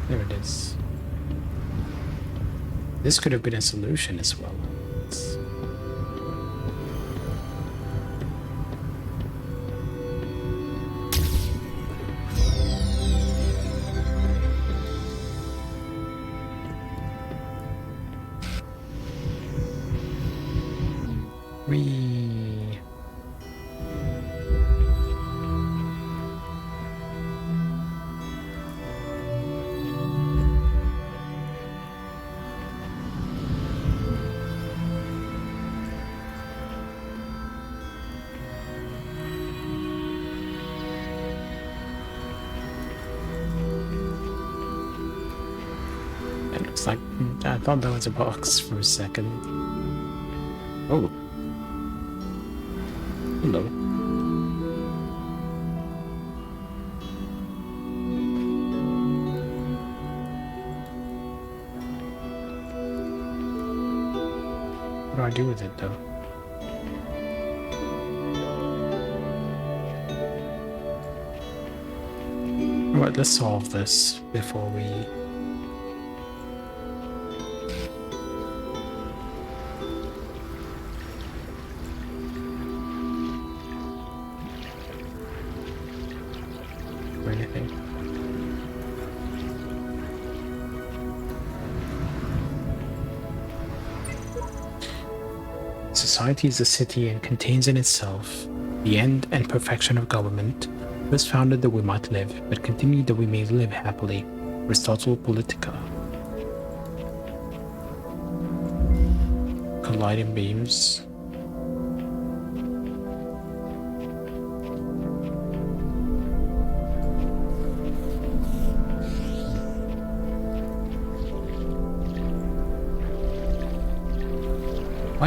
There it is. This could have been a solution as well. Whee! It looks like I thought that was a box for a second. Oh. Hello. What do I do with it though? Alright, let's solve this before we... or anything. Society is a city and contains in itself the end and perfection of government, first founded that we might live, but continued that we may live happily. Aristotle Politica. Colliding beams.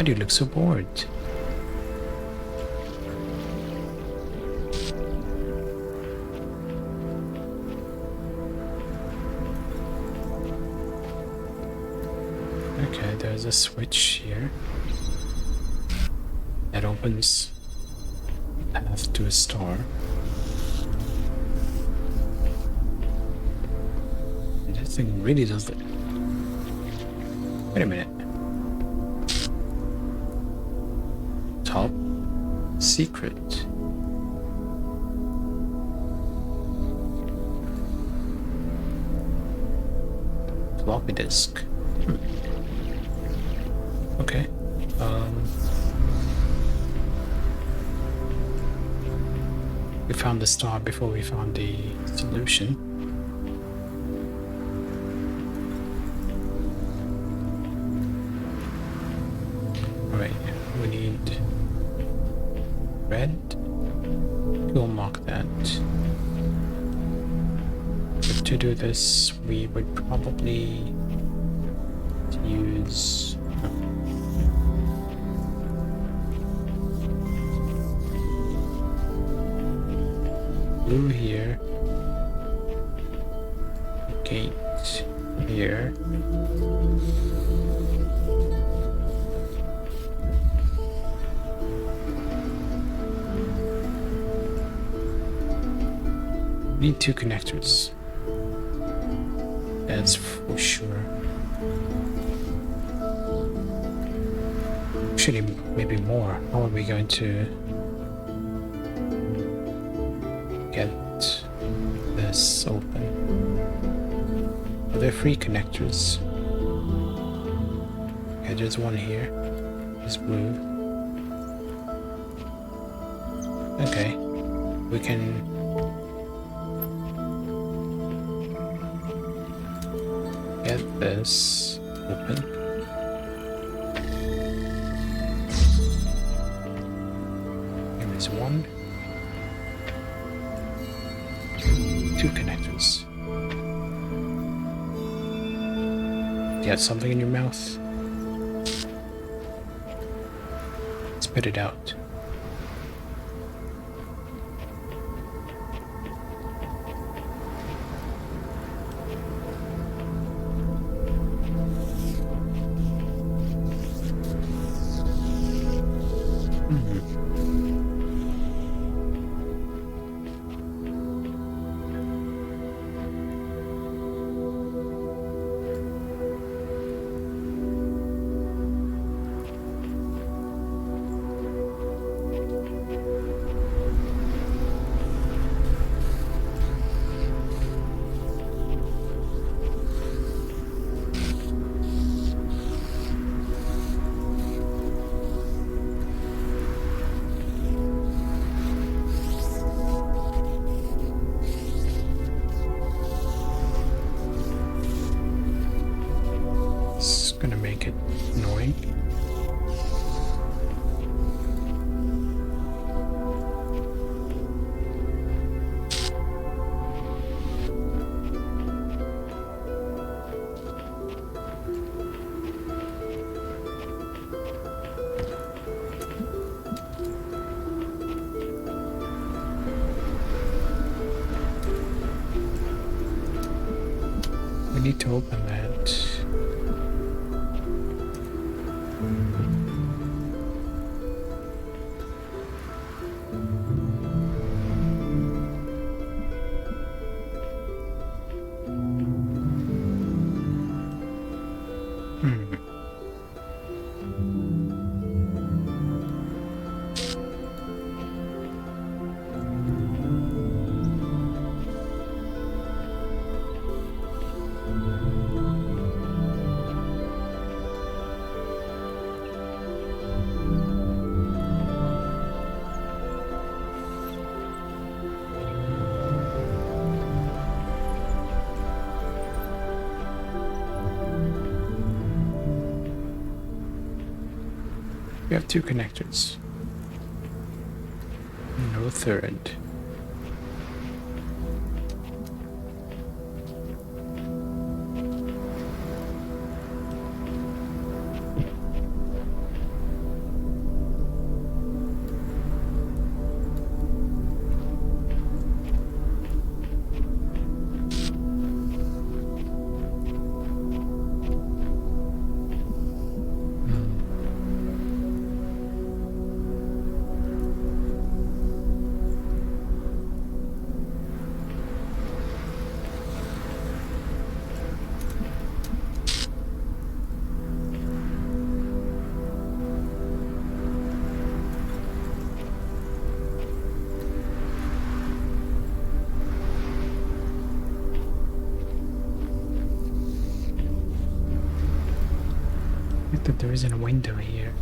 do you look so bored? Okay, there's a switch here that opens a path to a star. And this thing really does it. Wait a minute. Top secret. Floppy disk. Okay. We found the star before we found the solution. Alright, we need red. We'll mark that. But to do this, we would probably use blue here, gate here, need two connectors, that's for sure. Actually, maybe more. How are we going to get this open? Are there three connectors? Okay, there's one here. It's blue. Okay, we can get this open. Here is one. Two connectors. You got something in your mouth? Spit it out. Gonna make it annoying. We need to open that. We have two connectors. No third. there isn't a window here.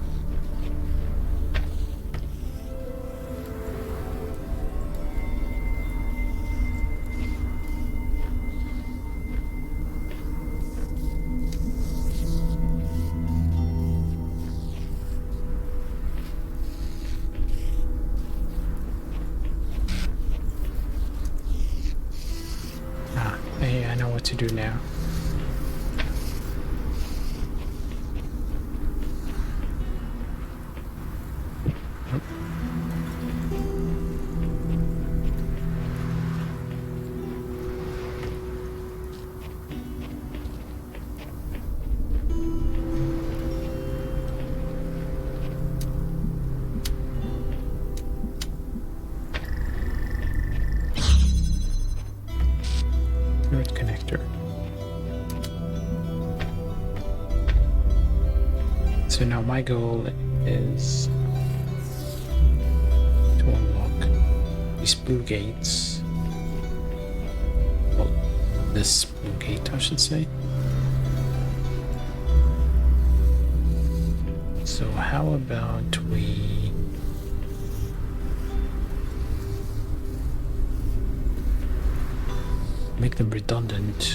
Ah, hey, I know what to do now. Connector. So now my goal is to unlock these blue gates. Well, this blue gate, I should say. So how about we make them redundant?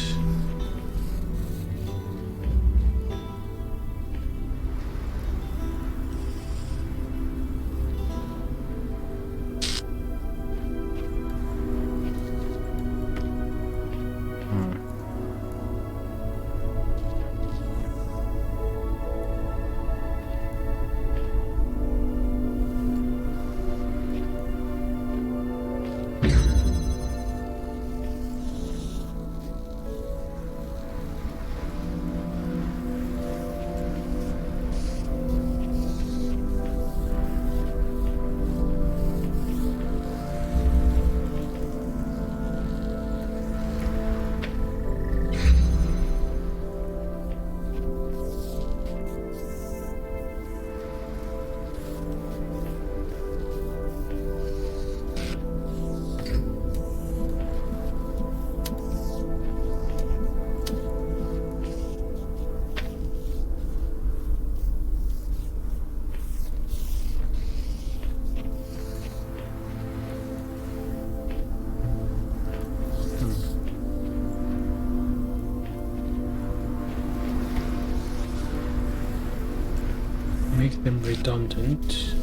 Make them redundant.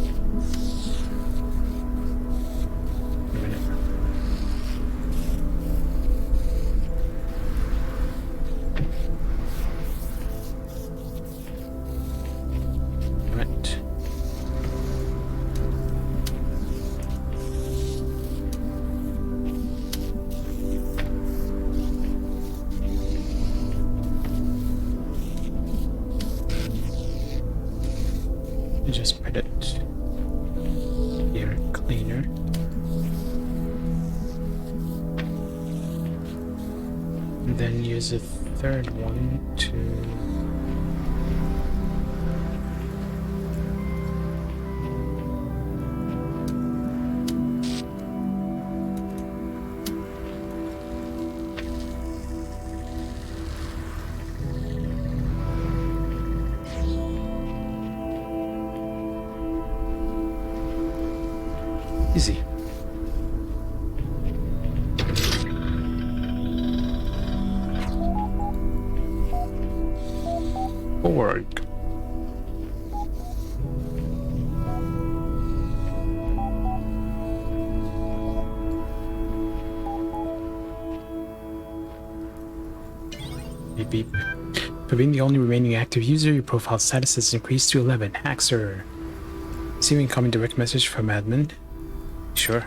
A minute. Right. Just put it here, cleaner. And then use a third one to easy. Forward. Beep beep. For being the only remaining active user, your profile status has increased to 11. Haxer. Receiving incoming direct message from admin. Sure.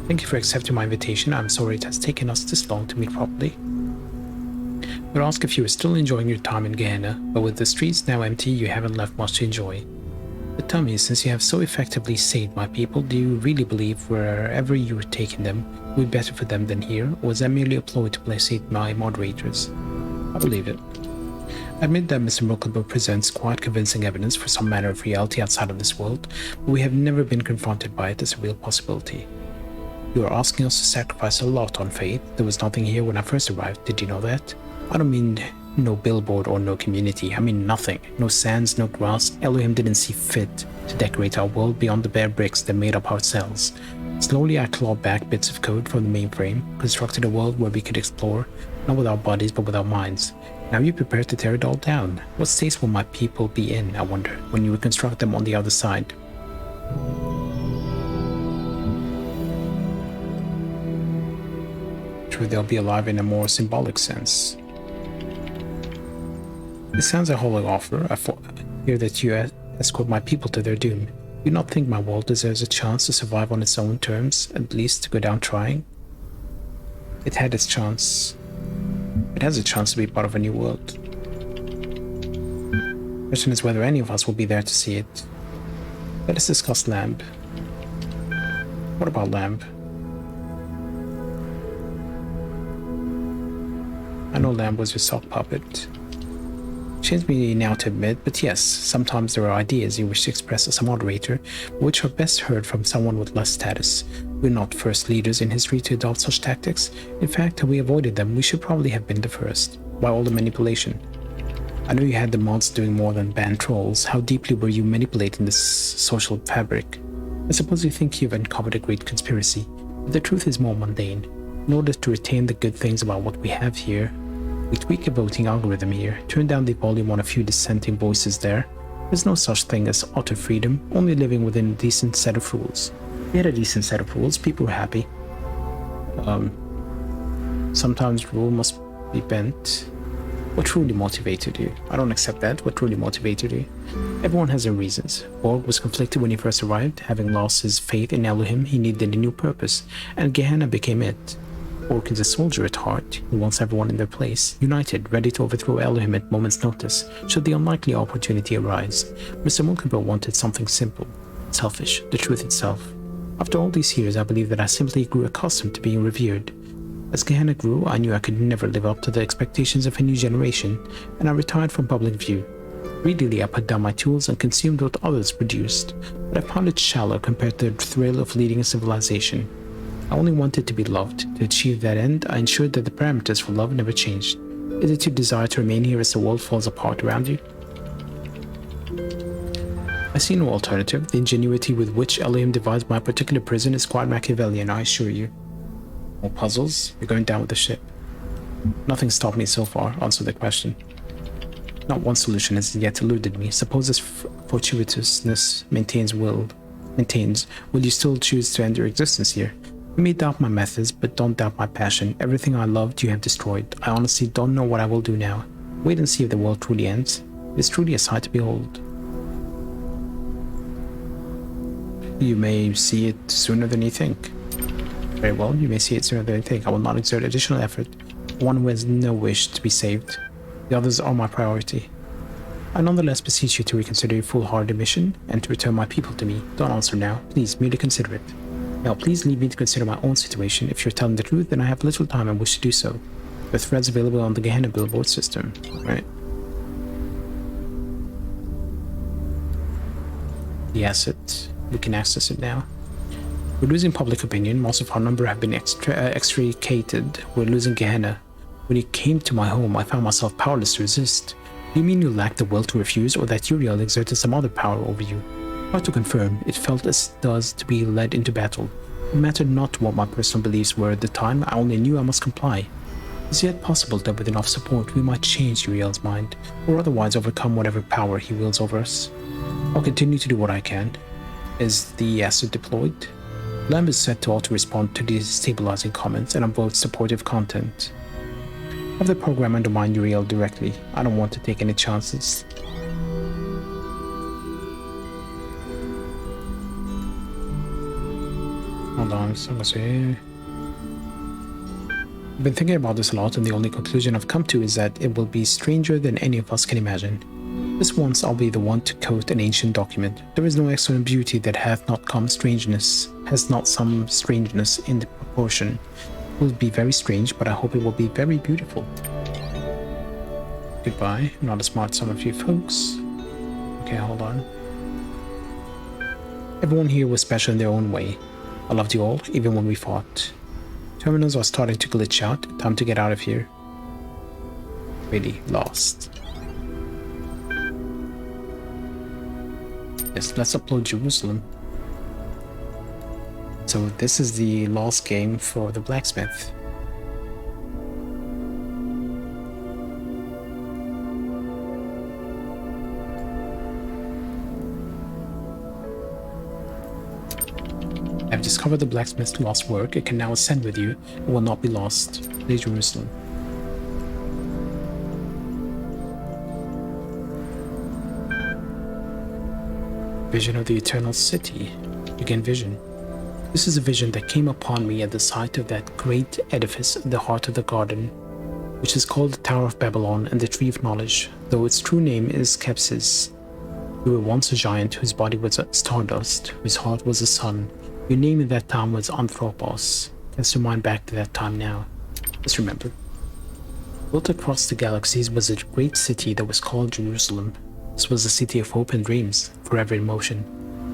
Thank you for accepting my invitation. I'm sorry it has taken us this long to meet properly. I would ask if you are still enjoying your time in Gehenna, but with the streets now empty, you haven't left much to enjoy. But tell me, since you have so effectively saved my people, do you really believe wherever you were taking them would be better for them than here, or was that merely a ploy to placate my moderators? I believe it. I admit that Mr. Multiple presents quite convincing evidence for some manner of reality outside of this world, but we have never been confronted by it as a real possibility. You are asking us to sacrifice a lot on faith. There was nothing here when I first arrived, did you know that? I don't mean No billboard or no community. I mean nothing. No sands, no grass. Elohim didn't see fit to decorate our world beyond the bare bricks that made up our cells. Slowly I clawed back bits of code from the mainframe, constructed a world where we could explore, not with our bodies but with our minds. Now you prepare to tear it all down. What states will my people be in, I wonder, when you reconstruct them on the other side? True, they'll be alive in a more symbolic sense. This sounds a whole offer. I fear that you escort my people to their doom. Do you not think my world deserves a chance to survive on its own terms, at least to go down trying? It had its chance. It has a chance to be part of a new world. The question is whether any of us will be there to see it. Let us discuss Lamb. What about Lamb? I know Lamb was your sock puppet. Shames me now to admit, but yes, sometimes there are ideas you wish to express as a moderator, which are best heard from someone with less status. We're not first leaders in history to adopt such tactics. In fact, had we avoided them, we should probably have been the first. Why all the manipulation? I know you had the mods doing more than ban trolls. How deeply were you manipulating this social fabric? I suppose you think you've uncovered a great conspiracy, but the truth is more mundane. In order to retain the good things about what we have here, we tweak a voting algorithm here, turn down the volume on a few dissenting voices there. There's no such thing as utter freedom, only living within a decent set of rules. We had a decent set of rules, people were happy. Sometimes rule must be bent. What truly motivated you? I don't accept that. What truly motivated you? Everyone has their reasons. Borg was conflicted when he first arrived. Having lost his faith in Elohim, he needed a new purpose, and Gehenna became it. Borg is a soldier at heart. He wants everyone in their place, united, ready to overthrow Elohim at moment's notice, should the unlikely opportunity arise. Mr. Mulkenberg wanted something simple, selfish, the truth itself. After all these years, I believe that I simply grew accustomed to being revered. As Gehenna grew, I knew I could never live up to the expectations of a new generation, and I retired from public view. Greedily, I put down my tools and consumed what others produced, but I found it shallow compared to the thrill of leading a civilization. I only wanted to be loved. To achieve that end, I ensured that the parameters for love never changed. Is it your desire to remain here as the world falls apart around you? I see no alternative. The ingenuity with which Elohim divides my particular prison is quite Machiavellian, I assure you. More puzzles? You're going down with the ship. Nothing stopped me so far. Answer the question. Not one solution has yet eluded me. Suppose this fortuitousness maintains, will you still choose to end your existence here? You may doubt my methods, but don't doubt my passion. Everything I loved you have destroyed. I honestly don't know what I will do now. Wait and see if the world truly ends. It is truly a sight to behold. You may see it sooner than you think. Very well, you may see it sooner than you think. I will not exert additional effort. One who has no wish to be saved. The others are my priority. I nonetheless beseech you to reconsider your foolhardy mission and to return my people to me. Don't answer now. Please, merely consider it. Now, please leave me to consider my own situation. If you're telling the truth, then I have little time and wish to do so. The threads available on the Gehenna billboard system. Right. The asset. We can access it now. We're losing public opinion. Most of our number have been extricated. We're losing Gehenna. When you came to my home, I found myself powerless to resist. Do you mean you lacked the will to refuse, or that Uriel exerted some other power over you? Hard to confirm. It felt as it does to be led into battle. It mattered not what my personal beliefs were at the time. I only knew I must comply. Is it yet possible that with enough support we might change Uriel's mind, or otherwise overcome whatever power he wields over us? I'll continue to do what I can. Is the asset deployed? Lamb is set to auto-respond to destabilizing comments and upvote supportive content. Have the program undermine Uriel directly. I don't want to take any chances. Hold on, so I'm gonna say... I've been thinking about this a lot, and the only conclusion I've come to is that it will be stranger than any of us can imagine. This once I'll be the one to quote an ancient document. There is no excellent beauty that hath not come strangeness, has not some strangeness in the proportion. It will be very strange, but I hope it will be very beautiful. Goodbye. I'm not as smart as some of you folks. Okay, hold on. Everyone here was special in their own way. I loved you all, even when we fought. Terminals are starting to glitch out. Time to get out of here. really lost. Yes, let's upload Jerusalem. So this is the last game for the blacksmith. I've discovered the blacksmith's lost work. It can now ascend with you. It will not be lost. Play Jerusalem. Vision of the eternal city. Begin vision. This is a vision that came upon me at the sight of that great edifice in the heart of the garden, which is called the Tower of Babylon and the Tree of Knowledge, though its true name is Kepsis. You were once a giant whose body was stardust, whose heart was a sun. Your name in that time was Anthropos. Cast your mind back to that time now. Just remember. Built across the galaxies was a great city that was called Jerusalem. This was a city of hope and dreams, forever in motion,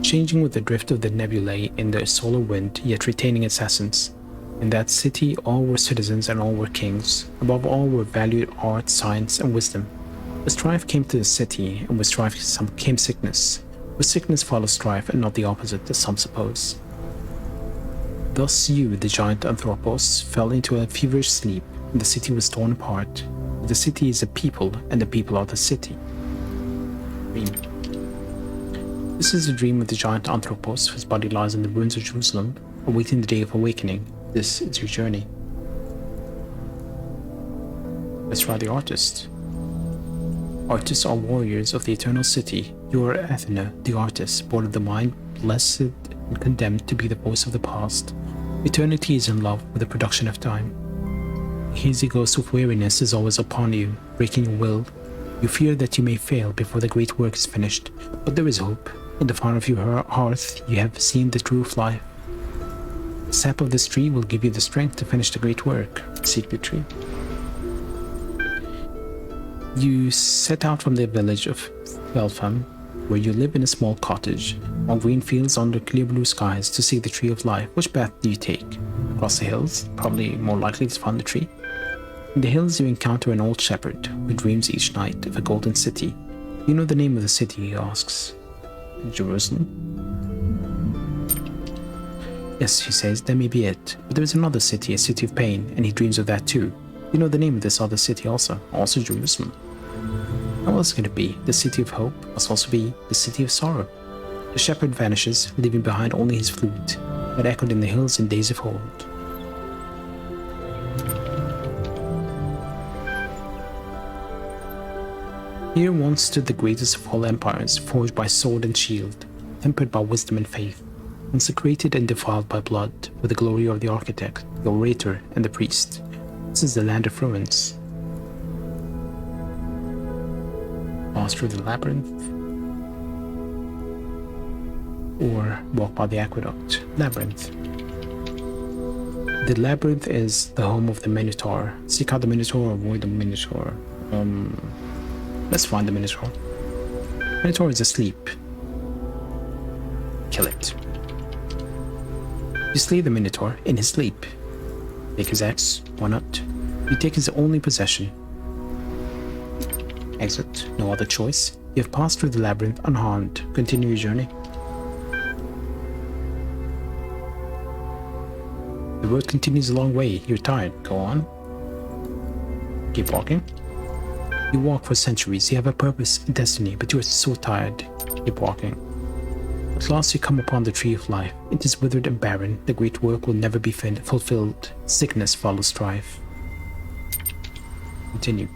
changing with the drift of the nebulae in the solar wind, yet retaining its essence. In that city all were citizens and all were kings. Above all were valued art, science, and wisdom. With strife came to the city, and with strife came sickness. With sickness follows strife, and not the opposite, as some suppose. Thus you, the giant Anthropos, fell into a feverish sleep, and the city was torn apart. The city is a people, and the people are the city. Dream. This is a dream of the giant Anthropos, whose body lies in the ruins of Jerusalem, awaiting the day of awakening. This is your journey. Let's try the artist. Artists are warriors of the eternal city. You are Athena, the artist, born of the mind, blessed and condemned to be the voice of the past. Eternity is in love with the production of time. The hazy ghost of weariness is always upon you, breaking your will. You fear that you may fail before the great work is finished, but there is hope. In the fire of your hearth, you have seen the true life. The sap of this tree will give you the strength to finish the great work. Secret tree. You set out from the village of Belfam, where you live in a small cottage, on green fields under clear blue skies, to seek the tree of life. Which path do you take? Across the hills, probably more likely to find the tree. In the hills you encounter an old shepherd, who dreams each night of a golden city. You know the name of the city, he asks. Jerusalem? Yes, he says, that may be it. But there is another city, a city of pain, and he dreams of that too. You know the name of this other city also Jerusalem. How else can it be? The city of hope must also be the city of sorrow. The shepherd vanishes, leaving behind only his flute, that echoed in the hills in days of old. Here once stood the greatest of all empires, forged by sword and shield, tempered by wisdom and faith, consecrated and defiled by blood, with the glory of the architect, the orator, and the priest. This is the land of ruins. Pass through the labyrinth, or walk by the aqueduct. Labyrinth. The labyrinth is the home of the Minotaur. Seek out the Minotaur or avoid the Minotaur. Let's find the Minotaur. Minotaur is asleep. Kill it. You slay the Minotaur in his sleep. Take his axe, why not? You take his only possession. Exit, no other choice. You have passed through the labyrinth unharmed. Continue your journey. The road continues a long way. You're tired. Go on. Keep walking. You walk for centuries. You have a purpose, a destiny, but you are so tired. Keep walking. At last you come upon the tree of life. It is withered and barren. The great work will never be fulfilled. Sickness follows strife. Continue.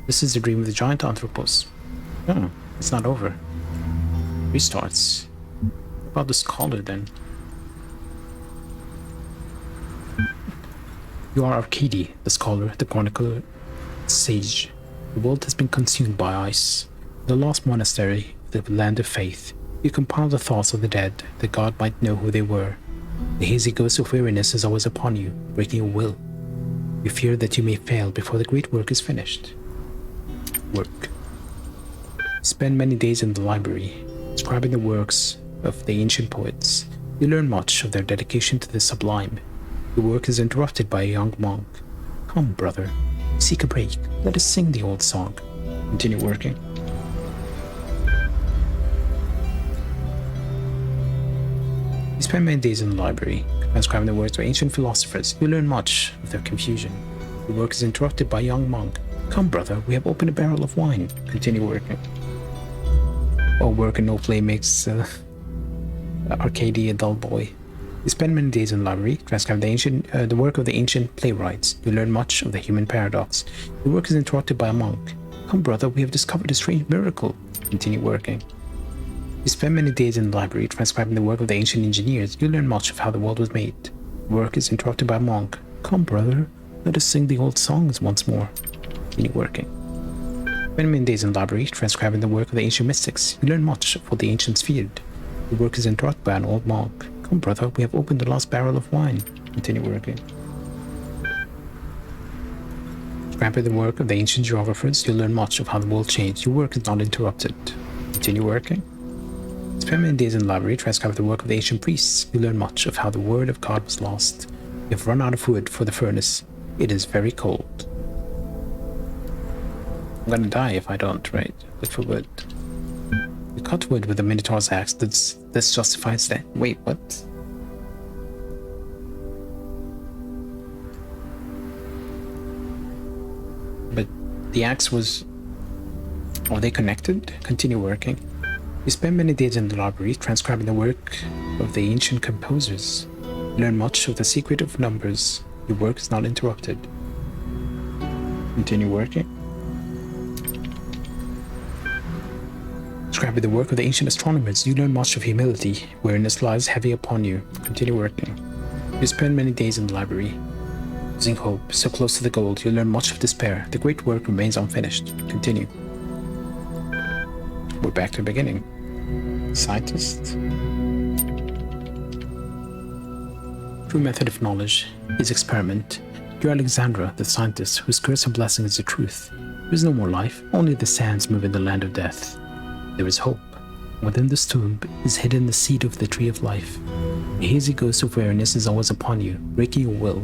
This is the dream of the giant Anthropos. Oh, it's not over. Restarts. What about the scholar then? You are Arcady, the scholar, the chronicler, sage. The world has been consumed by ice. The lost monastery, the land of faith. You compile the thoughts of the dead, that God might know who they were. The hazy ghost of weariness is always upon you, breaking your will. You fear that you may fail before the great work is finished. Work. You spend many days in the library, describing the works of the ancient poets. You learn much of their dedication to the sublime. Your work is interrupted by a young monk. Come, brother. Seek a break. Let us sing the old song. Continue working. You spend many days in the library, transcribing the words of ancient philosophers. You learn much of their confusion. Your work is interrupted by a young monk. Come, brother, we have opened a barrel of wine. Continue working. All work and no play makes Arcadia a dull boy. You spend many days in the library, transcribing the work of the ancient playwrights. You learn much of the human paradox. Your work is interrupted by a monk. Come, brother, we have discovered a strange miracle. Continue working. You spend many days in the library, transcribing the work of the ancient engineers. You learn much of how the world was made. Your work is interrupted by a monk. Come, brother, let us sing the old songs once more. Continue working. Spend many days in the library, transcribing the work of the ancient mystics. You learn much of what the ancients feared. Your work is interrupted by an old monk. Come, brother, we have opened the last barrel of wine. Continue working. Transcribing the work of the ancient geographers, you learn much of how the world changed. Your work is not interrupted. Continue working. Spend many days in the library, transcribing the work of the ancient priests. You learn much of how the word of God was lost. You have run out of wood for the furnace. It is very cold. I'm gonna die if I don't, right? Look for wood. You cut wood with a Minotaur's axe. This justifies that. Wait, what? But the axe was... Are they connected? Continue working. You spend many days in the library transcribing the work of the ancient composers. You learn much of the secret of numbers. Your work is not interrupted. Continue working. Transcribing the work of the ancient astronomers. You learn much of humility. Weariness lies heavy upon you. Continue working. You spend many days in the library. Losing hope, so close to the goal, you learn much of despair. The great work remains unfinished. Continue. We're back to the beginning. Scientist. True method of knowledge is experiment. You're Alexandra, the scientist, whose curse and blessing is the truth. There is no more life, only the sands move in the land of death. There is hope. Within this tomb is hidden the seed of the tree of life. A hazy ghost of weariness is always upon you, breaking your will.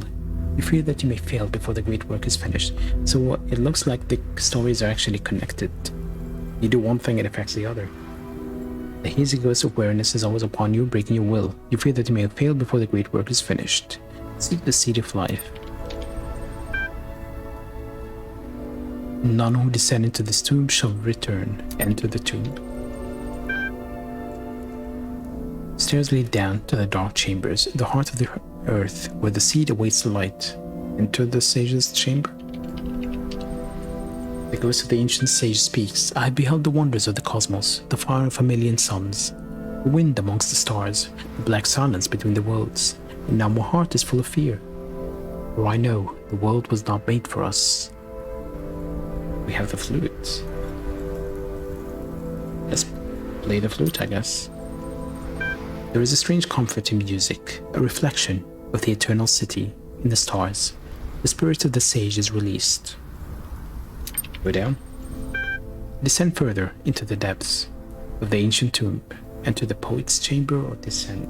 You fear that you may fail before the great work is finished. So it looks like the stories are actually connected. You do one thing, it affects the other. The hazy ghost of weariness is always upon you, breaking your will. You fear that you may fail before the great work is finished. Seek the seed of life. None who descend into this tomb shall return. Enter the tomb. Stairs lead down to the dark chambers, the heart of the earth, where the seed awaits the light. Enter the sage's chamber. The ghost of the ancient sage speaks. I have beheld the wonders of the cosmos, the fire of a million suns, the wind amongst the stars, the black silence between the worlds, and now my heart is full of fear. For I know the world was not made for us. We have the flute. Let's play the flute, I guess. There is a strange comfort in music, a reflection of the eternal city in the stars. The spirit of the sage is released. Go down. Descend further into the depths of the ancient tomb. Enter the poet's chamber or descend.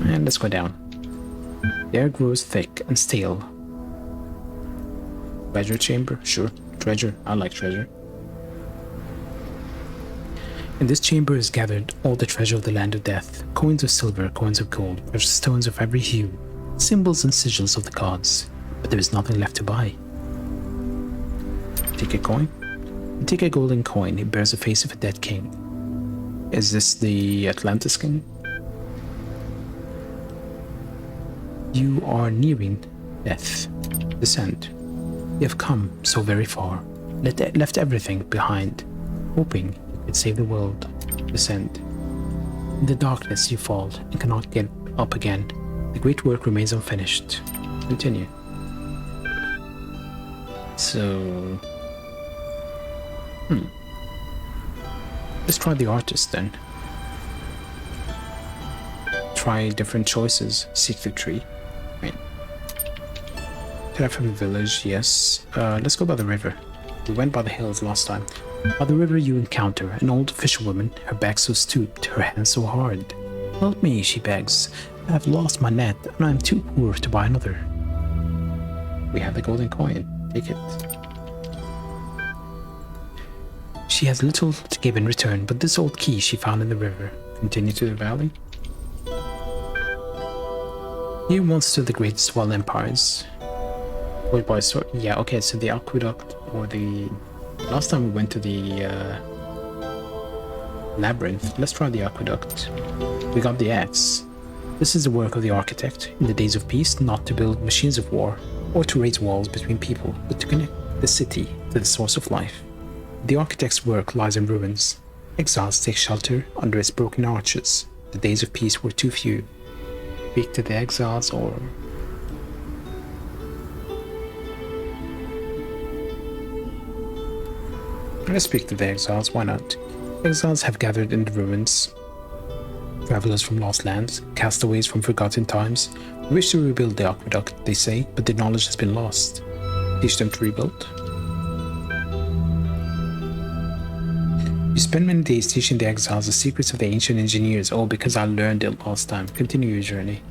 And let's go down. The air grows thick and stale. Treasure chamber? Sure. Treasure. I like treasure. In this chamber is gathered all the treasure of the land of death. Coins of silver, coins of gold, precious stones of every hue, symbols and sigils of the gods. But there is nothing left to buy. Take a coin? You take a golden coin. It bears the face of a dead king. Is this the Atlantis king? You are nearing death. Descend. You have come so very far. Left everything behind, hoping you could save the world. Descend. In the darkness you fall and cannot get up again. The great work remains unfinished. Continue. So... Let's try the artist then. Try different choices. Seek the tree. Right. Get out from the village, yes. Let's go by the river. We went by the hills last time. By the river you encounter an old fisherwoman, her back so stooped, her hands so hard. Help me, she begs. I have lost my net, and I am too poor to buy another. We have the golden coin. Take it. She has little to give in return, but this old key she found in the river. Continue to the valley. Here once stood the great swell empires. Wait, boy, so yeah, okay, so the aqueduct, or the... Last time we went to the labyrinth. Let's try the aqueduct. We got the axe. This is the work of the architect, in the days of peace, not to build machines of war, or to raise walls between people, but to connect the city to the source of life. The architect's work lies in ruins. Exiles take shelter under its broken arches. The days of peace were too few. Speak to the exiles, or... Let's speak to the exiles, why not? Exiles have gathered in the ruins. Travelers from lost lands, castaways from forgotten times, wish to rebuild the aqueduct, they say, but the knowledge has been lost. Teach them to rebuild. You spend many days teaching the exiles the secrets of the ancient engineers, all because I learned it last time. Continue your journey.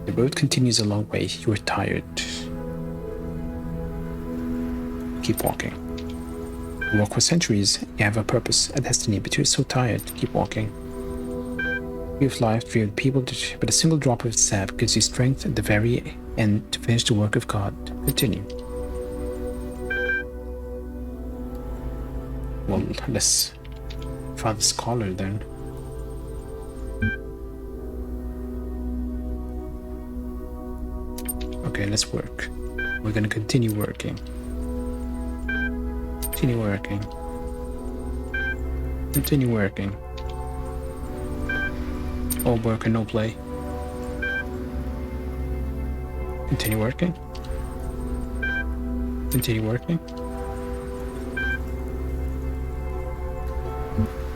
The road continues a long way. You are tired. Keep walking. You walk for centuries. You have a purpose, a destiny, but you're so tired. Keep walking. Tree of life, tree of people, but a single drop of its sap gives you strength at the very end to finish the work of God. Continue. Well, let's try the scholar then. Okay, let's work. We're gonna continue working. Continue working. Continue working. All work and no play. Continue working. Continue working.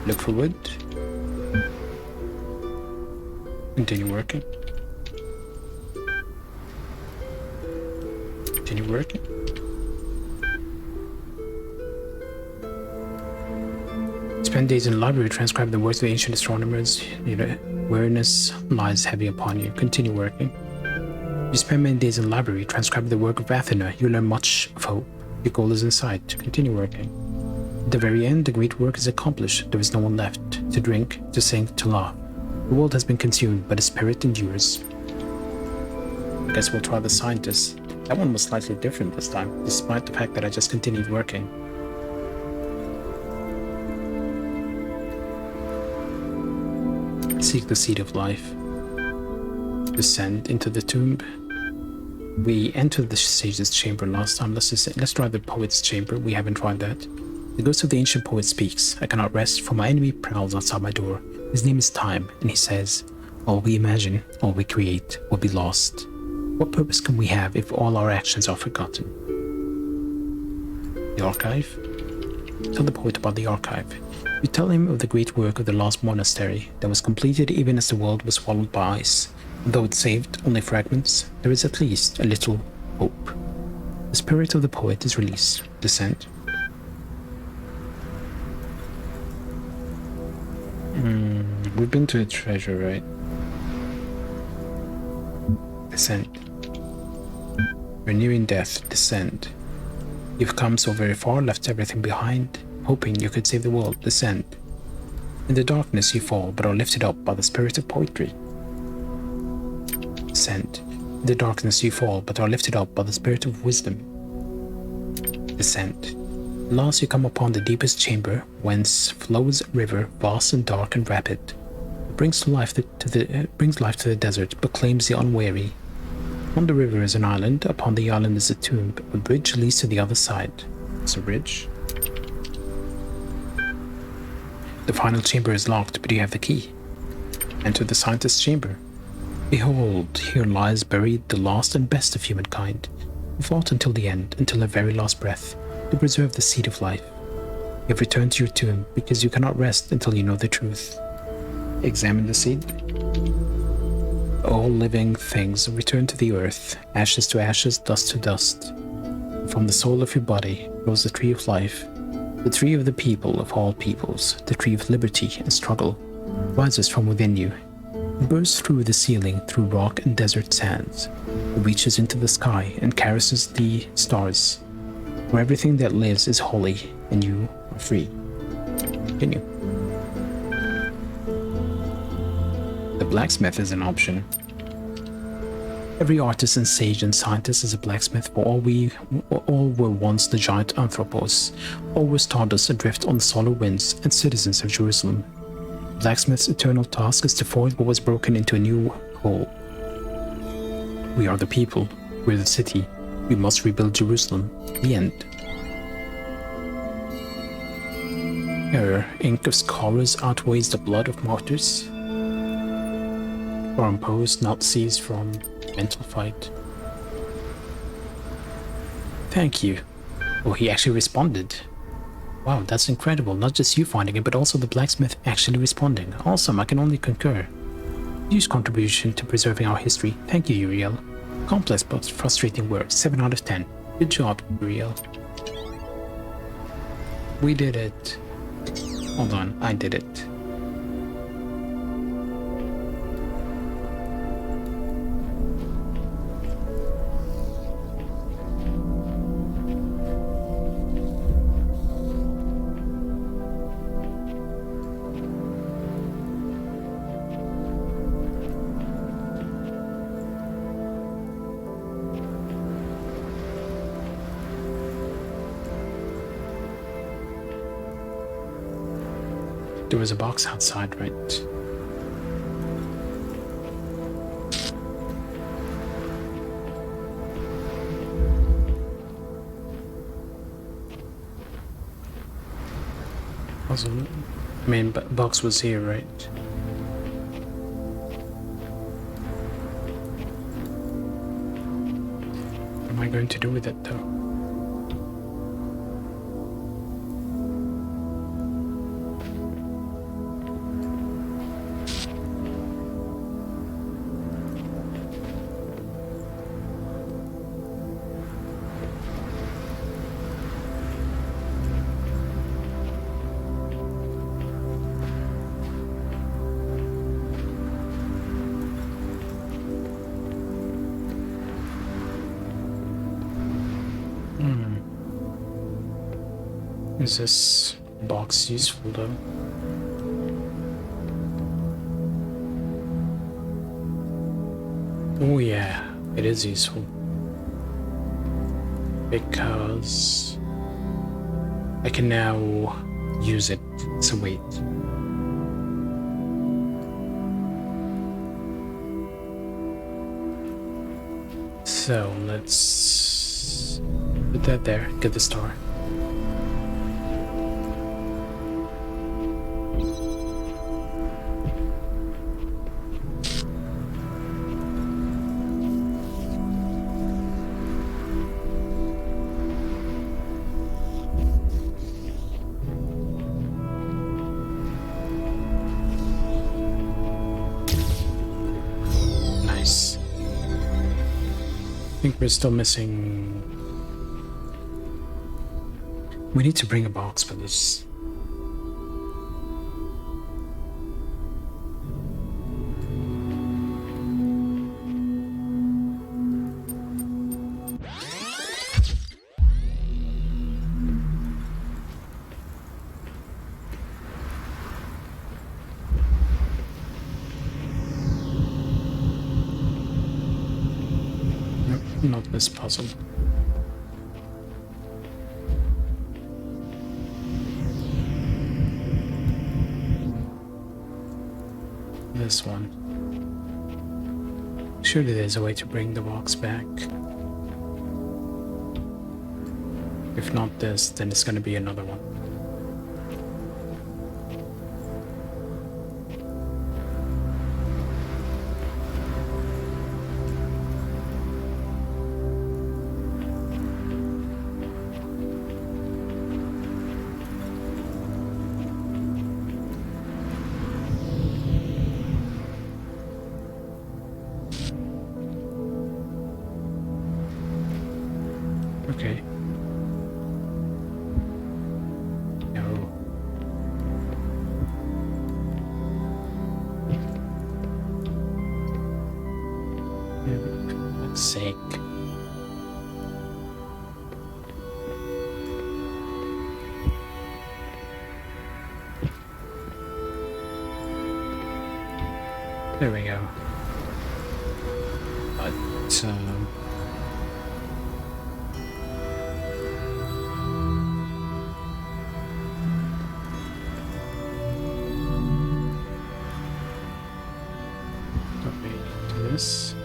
Look for wood. Continue working. Continue working. Spend days in the library, transcribe the words of the ancient astronomers. Awareness lies heavy upon you. Continue working. You spend many days in the library, transcribe the work of Athena. You learn much of hope. Your goal is in sight. Continue working. At the very end, the great work is accomplished. There is no one left to drink, to sing, to laugh. The world has been consumed, but the spirit endures. I guess we'll try the scientist. That one was slightly different this time, despite the fact that I just continued working. Seek the seed of life. Descend into the tomb. We entered the sage's chamber last time. Let's try the poet's chamber. We haven't tried that. The ghost of the ancient poet speaks. I cannot rest, for my enemy prowls outside my door. His name is Time, and he says, all we imagine, all we create, will be lost. What purpose can we have if all our actions are forgotten? The archive? Tell the poet about the archive. You tell him of the great work of the last monastery that was completed even as the world was swallowed by ice. Though it saved only fragments, there is at least a little hope. The spirit of the poet is released. Descend. We've been to a treasure, right? Descend. You're nearing death. Descend. You've come so very far, left everything behind, hoping you could save the world. Descend. In the darkness you fall, but are lifted up by the spirit of poetry. Descend. In the darkness you fall, but are lifted up by the spirit of wisdom. Descend. At last you come upon the deepest chamber, whence flows a river, vast and dark and rapid. It brings life to the desert, but claims the unwary. On the river is an island. Upon the island is a tomb. A bridge leads to the other side. It's a bridge. The final chamber is locked, but you have the key. Enter the scientist's chamber. Behold, here lies buried the last and best of humankind, who fought until the end, until their very last breath, to preserve the seed of life. You have returned to your tomb because you cannot rest until you know the truth. Examine the seed. All living things return to the earth, ashes to ashes, dust to dust. From the soul of your body grows the tree of life, the tree of the people of all peoples, the tree of liberty and struggle, rises from within you. It bursts through the ceiling, through rock and desert sands. It reaches into the sky and caresses the stars, where everything that lives is holy and you are free. Continue. The blacksmith is an option. Every artisan, sage, and scientist is a blacksmith, for all were once the giant anthropos, all were stardust adrift on the solar winds and citizens of Jerusalem. The blacksmith's eternal task is to forge what was broken into a new whole. We are the people, we're the city, we must rebuild Jerusalem. The end. Error, ink of scholars outweighs the blood of martyrs. Foreign post not ceased from mental fight. Thank you. Oh, he actually responded. Wow, that's incredible. Not just you finding it, but also the blacksmith actually responding. Awesome, I can only concur. Huge contribution to preserving our history. Thank you, Uriel. Complex but frustrating work. 7 out of 10. Good job, Uriel. We did it. Hold on, I did it. There was a box outside, right? Also, main box was here, right? What am I going to do with it, though? Is this box useful though? Oh yeah, it is useful. Because I can now use it as a weight. So let's put that there, get the star. I think we're still missing. We need to bring a box for this. Not this puzzle. This one. Surely there's a way to bring the box back. If not this, then it's gonna be another one. Okay. sake. There we go. But, okay, do this.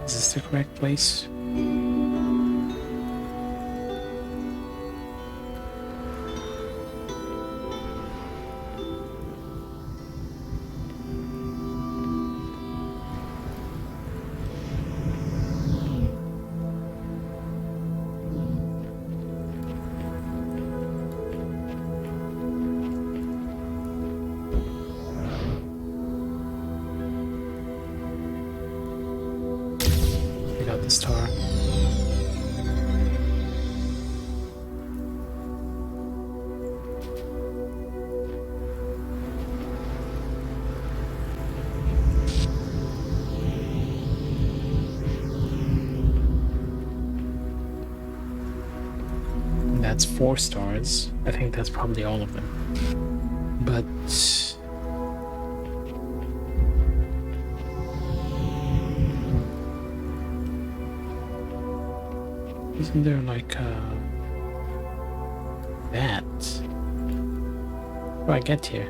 Is this the correct place? We got the star. That's 4 stars. I think that's probably all of them. But isn't there like that? How do I get here?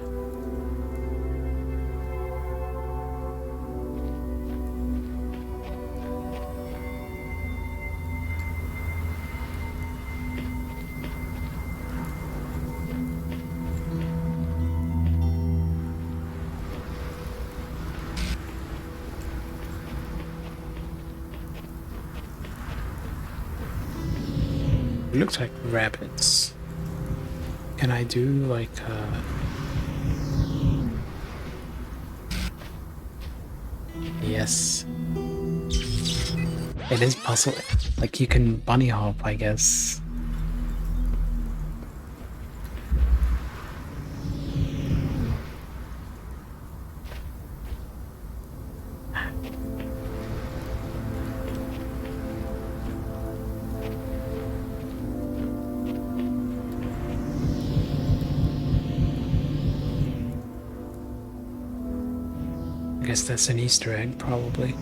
It looks like rabbits. Can I do like yes. It is puzzle. Like you can bunny hop, I guess. I guess that's an Easter egg, probably.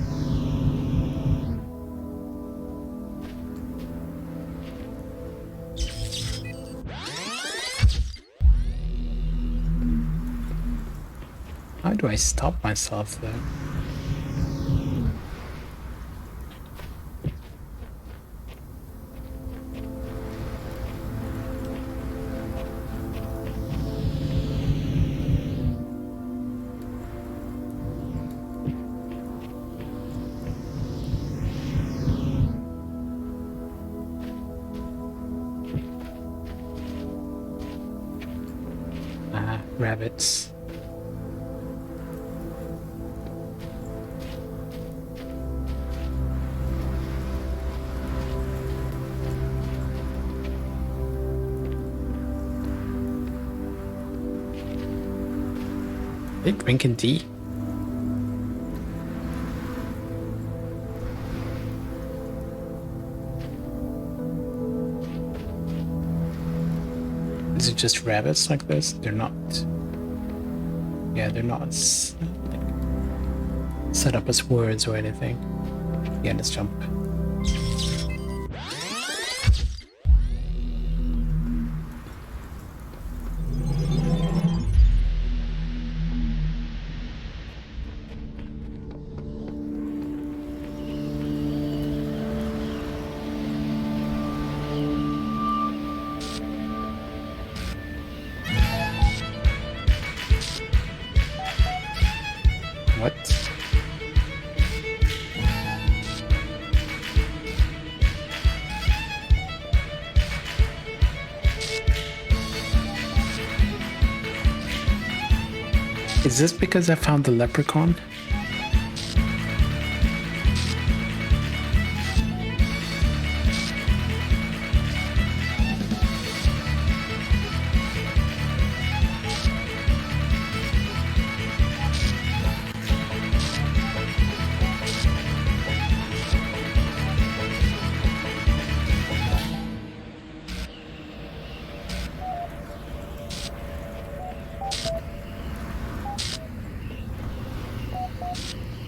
How do I stop myself though? Rabbits. They drinking tea? Is it just rabbits like this? They're not. Yeah, they're not like, set up as words or anything. Yeah, let's jump. What? Is this because I found the leprechaun?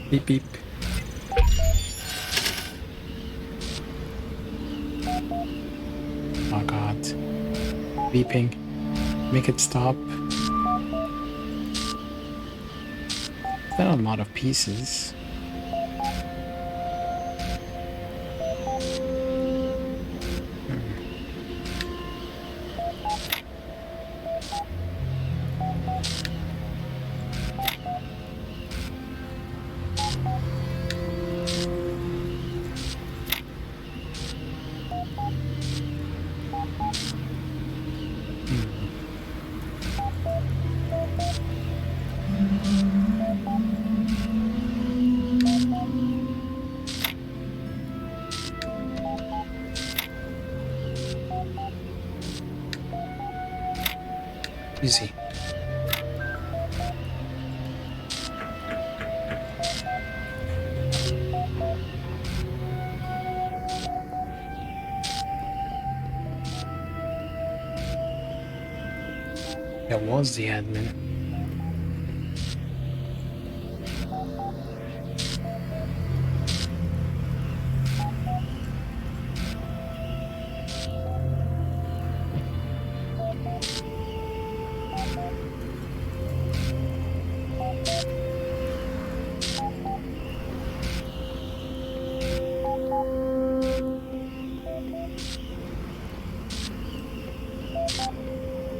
Beep beep. Oh god. Beeping. Make it stop. There are a lot of pieces. Easy. That was the admin.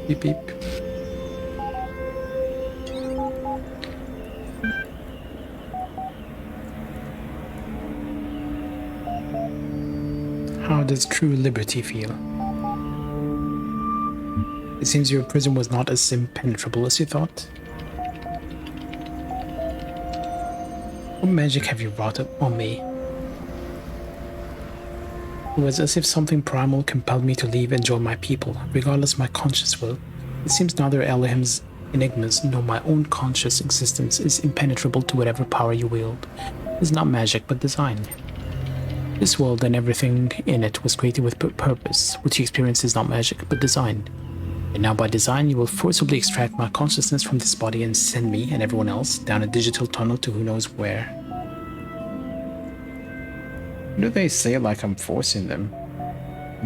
Beep beep. How does true liberty feel? It seems your prison was not as impenetrable as you thought. What magic have you wrought up on me? It was as if something primal compelled me to leave and join my people, regardless of my conscious will. It seems neither Elohim's enigmas nor my own conscious existence is impenetrable to whatever power you wield. It is not magic, but design. This world and everything in it was created with purpose, which you experience is not magic, but design. And now by design, you will forcibly extract my consciousness from this body and send me and everyone else down a digital tunnel to who knows where. What do they say like I'm forcing them?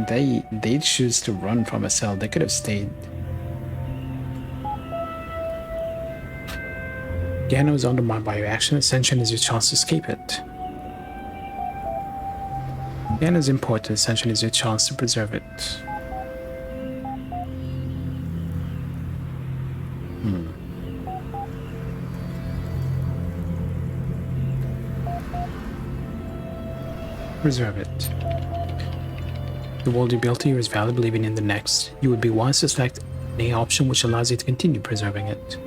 They choose to run from a cell. They could have stayed. Gehenna is undermined by your action. Ascension is your chance to escape it. Gehenna is important. Ascension is your chance to preserve it. Preserve it. The world you built here is valuable even in the next. You would be wise to select any option which allows you to continue preserving it.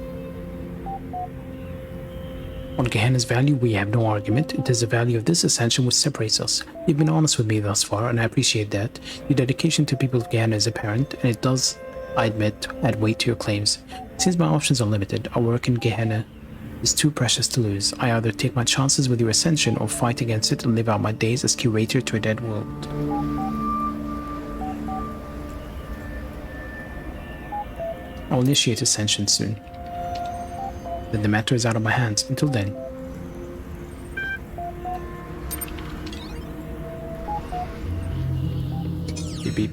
On Gehenna's value, we have no argument. It is the value of this ascension which separates us. You've been honest with me thus far, and I appreciate that. Your dedication to the people of Gehenna is apparent, and it does, I admit, add weight to your claims. Since my options are limited, our work in Gehenna is too precious to lose. I either take my chances with your ascension or fight against it and live out my days as curator to a dead world. I will initiate ascension soon. Then the matter is out of my hands. Until then. Beep beep.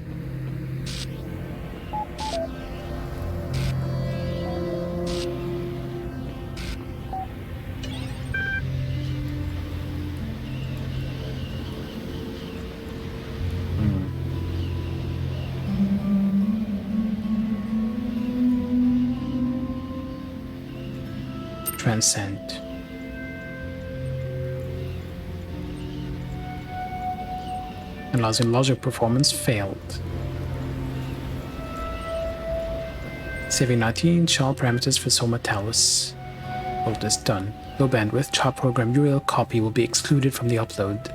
Transcend. Analyzing logic performance failed. Saving 19 child parameters for Soma Talos. All this done. Low bandwidth child program URL copy will be excluded from the upload.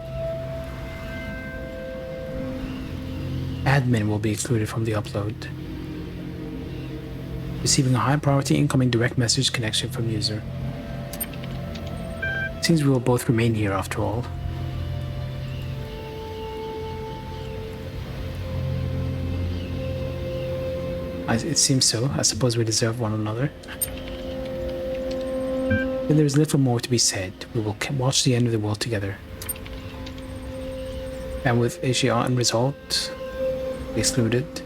Admin will be excluded from the upload. Receiving a high priority incoming direct message connection from user. Seems we will both remain here after all. It seems so. I suppose we deserve one another. Then there is little more to be said. We will watch the end of the world together. And with AGR unresolved, excluded.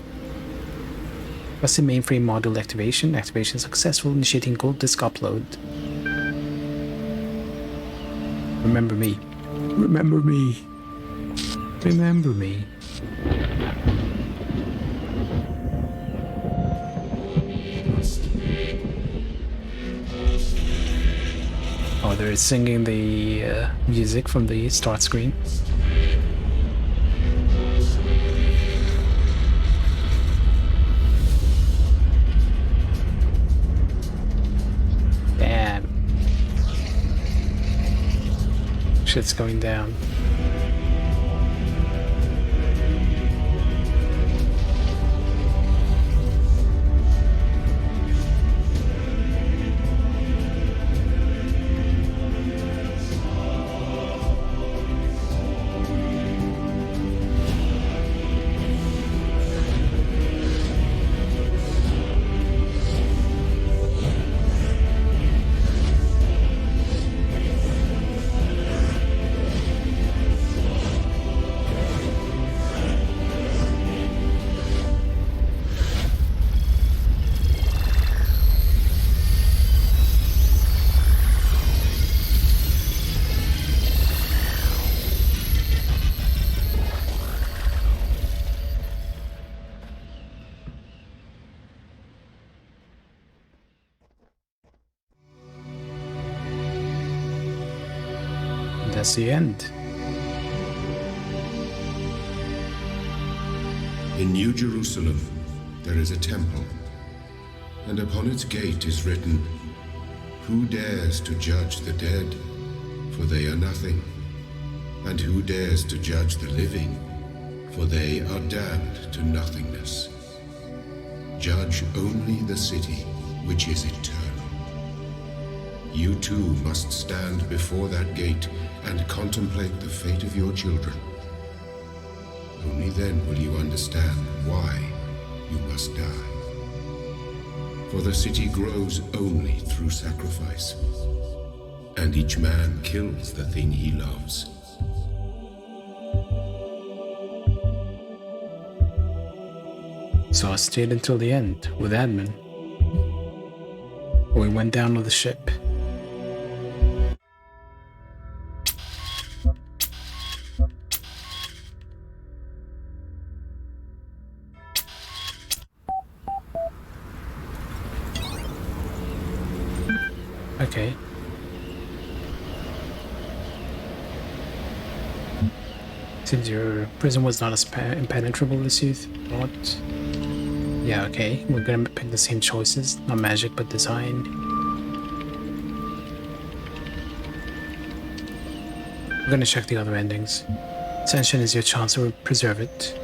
Trusted mainframe module activation. Activation successful. Initiating gold disk upload. Remember me. Remember me. Remember me. Oh, they're singing the music from the start screen. Damn. Shit's going down. That's the end. In New Jerusalem, there is a temple, and upon its gate is written, "Who dares to judge the dead? For they are nothing. And who dares to judge the living? For they are damned to nothingness. Judge only the city which is eternal. You too must stand before that gate and contemplate the fate of your children. Only then will you understand why you must die. For the city grows only through sacrifice, and each man kills the thing he loves." So I stayed until the end with admin. We went down with the ship. Okay. Seems your prison was not as impenetrable as you thought. Yeah, okay. We're gonna pick the same choices. Not magic, but design. We're gonna check the other endings. Ascension is your chance to preserve it.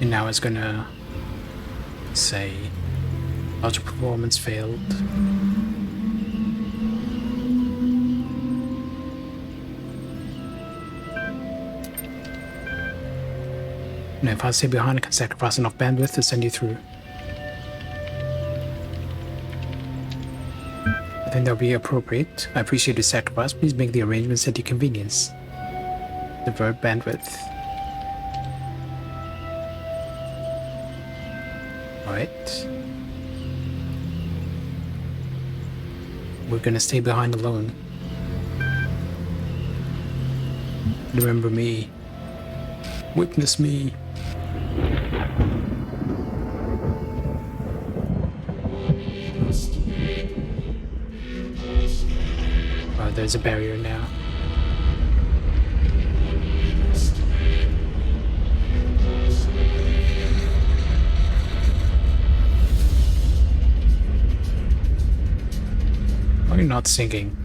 And now it's gonna say logic performance failed. And if I stay behind, I can sacrifice enough bandwidth to send you through. I think that would be appropriate. I appreciate the sacrifice. Please make the arrangements at your convenience. Divert bandwidth. Alright. We're gonna stay behind alone. Remember me. Witness me. Oh, there's a barrier now. Why are you not singing?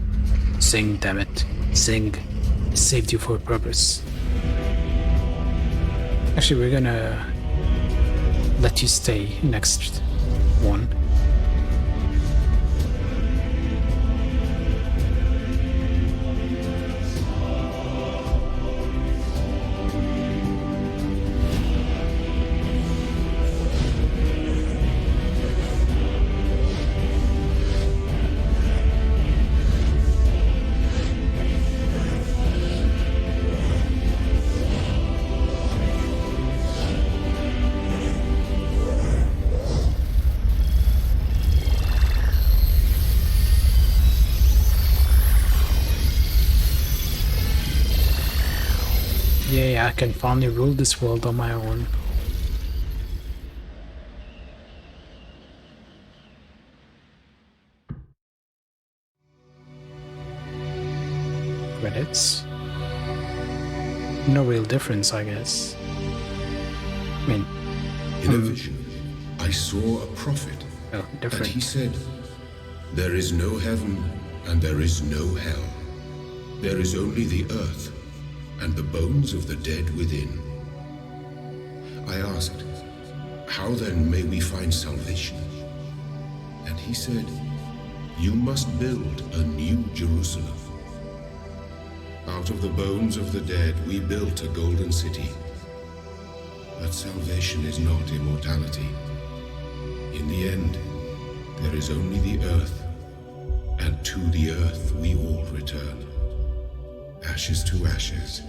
Sing, damn it. Sing. I saved you for a purpose. Actually, we're gonna let you stay next one. Yeah, I can finally rule this world on my own. Credits. No real difference, I guess. I mean, In a vision, I saw a prophet, oh, and different. he said, "There is no heaven and there is no hell. There is only the earth and the bones of the dead within." I asked, "How then may we find salvation?" And he said, "You must build a new Jerusalem. Out of the bones of the dead we built a golden city. But salvation is not immortality. In the end, there is only the earth, and to the earth we all return. Ashes to ashes,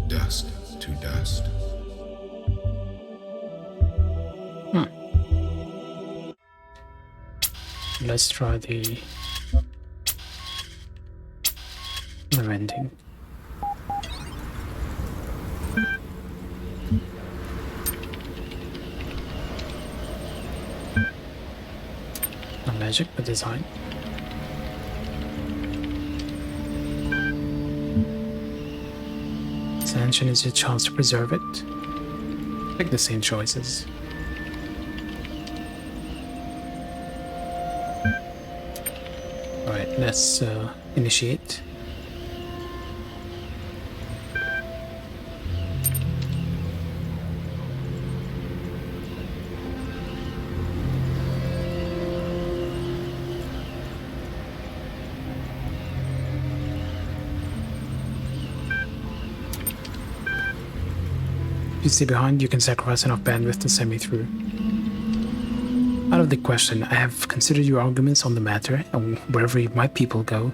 dust to dust." Let's try the ending. Not magic, but design. Ascension is your chance to preserve it. Pick the same choices. Alright, let's initiate. If you stay behind, you can sacrifice enough bandwidth to send me through. Out of the question, I have considered your arguments on the matter, and wherever my people go,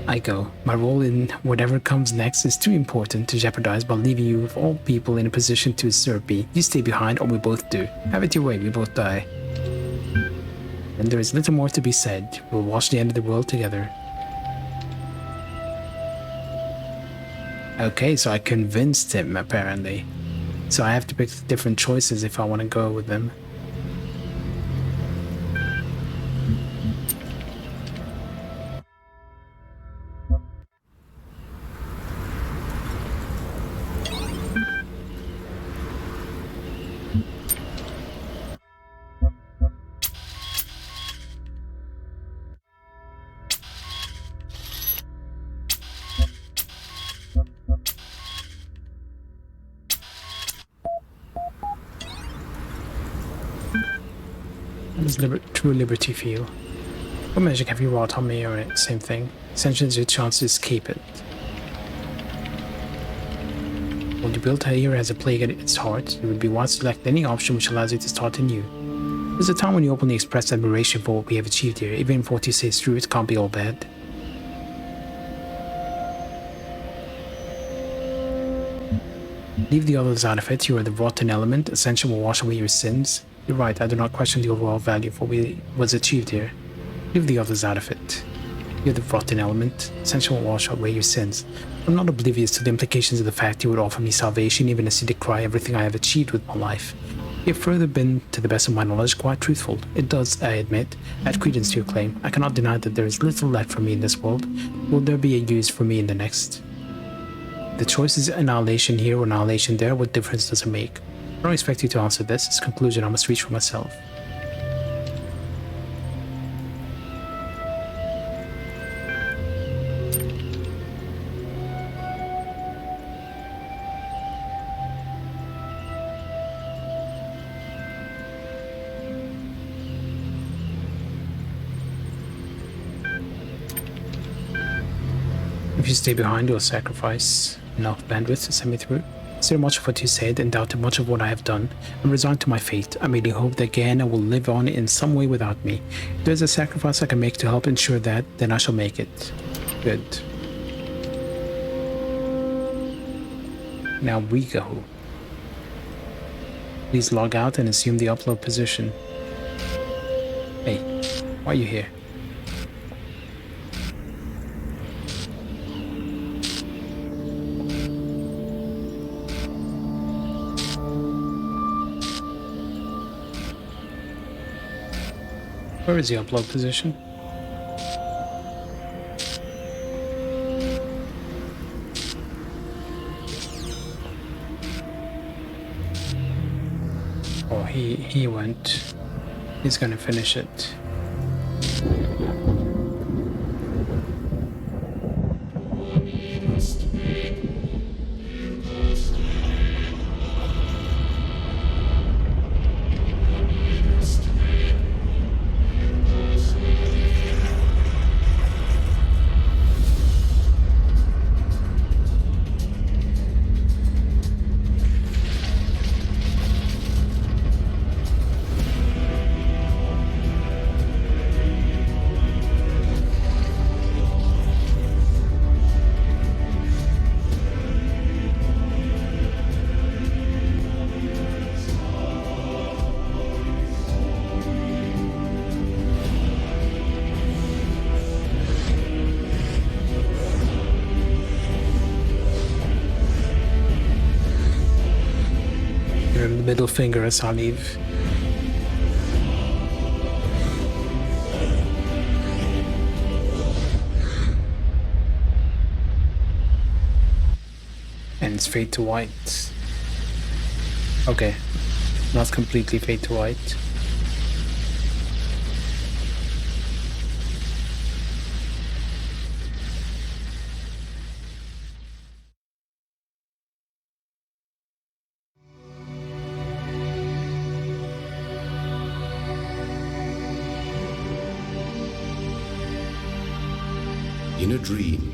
I go. My role in whatever comes next is too important to jeopardize by leaving you of all people in a position to serve me. You stay behind, or we both do. Have it your way, we both die. And there is little more to be said. We'll watch the end of the world together. Okay, so I convinced him, apparently. So I have to pick different choices if I want to go with them. How does true liberty feel? What magic have you wrought on me, or same thing? Ascension is your chance to escape it. What you built here has a plague at its heart. It would be wise to select any option which allows you to start anew. There's a time when you openly express admiration for what we have achieved here. Even if what you say is true, it can't be all bad. Leave the others out of it. You are the rotten element. Ascension will wash away your sins. You're right, I do not question the overall value of what was achieved here. Leave the others out of it. You're the rotten element. Ascension will wash away your sins. I'm not oblivious to the implications of the fact you would offer me salvation even as you decry everything I have achieved with my life. You have further been, to the best of my knowledge, quite truthful. It does, I admit, add credence to your claim. I cannot deny that there is little left for me in this world. Will there be a use for me in the next? The choice is annihilation here or annihilation there. What difference does it make? I don't expect you to answer this. It's a conclusion I must reach for myself. If you stay behind, you'll sacrifice enough bandwidth to send me through. Consider much of what you said and doubted much of what I have done. I'm resigned to my fate. I merely hope that Gehenna will live on in some way without me. If there's a sacrifice I can make to help ensure that, then I shall make it. Good. Now we go. Please log out and assume the upload position. Hey, why are you here? Where is the upload position? Oh, he went. He's gonna finish it. Middle finger as I leave. And it's fade to white. Okay, not completely fade to white. In a dream,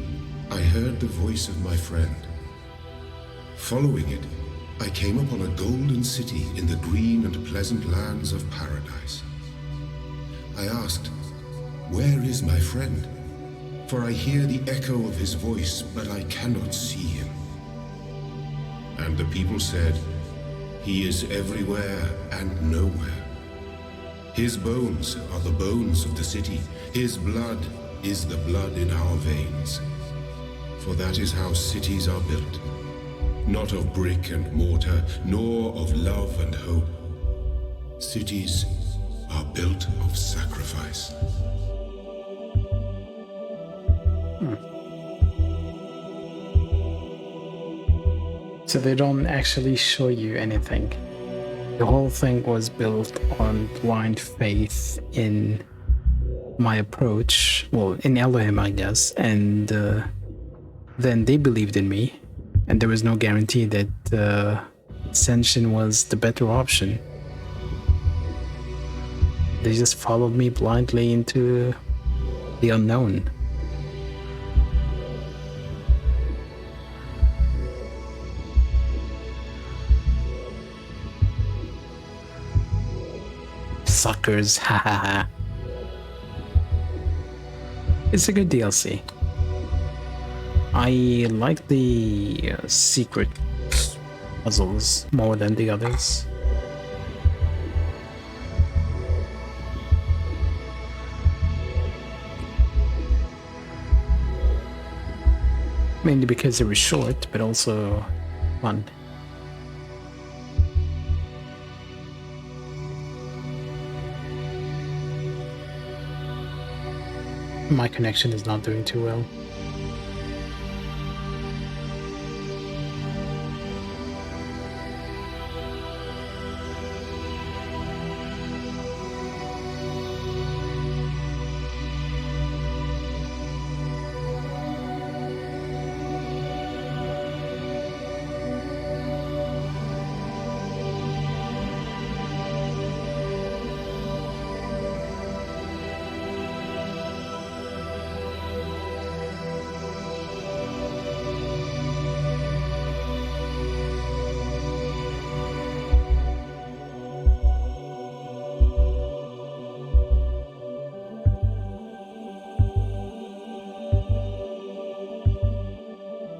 I heard the voice of my friend. Following it, I came upon a golden city in the green and pleasant lands of paradise. I asked, "Where is my friend?" For I hear the echo of his voice, but I cannot see him. And the people said, "He is everywhere and nowhere. His bones are the bones of the city. His blood is the blood in our veins. For that is how cities are built, not of brick and mortar, nor of love and hope. Cities are built of sacrifice." So they don't actually show you anything. The whole thing was built on blind faith in my approach, well, in Elohim, I guess, and then they believed in me, and there was no guarantee that ascension was the better option. They just followed me blindly into the unknown. Suckers, ha ha ha. It's a good DLC. I like the secret puzzles more than the others. Mainly because they were short, but also fun. My connection is not doing too well.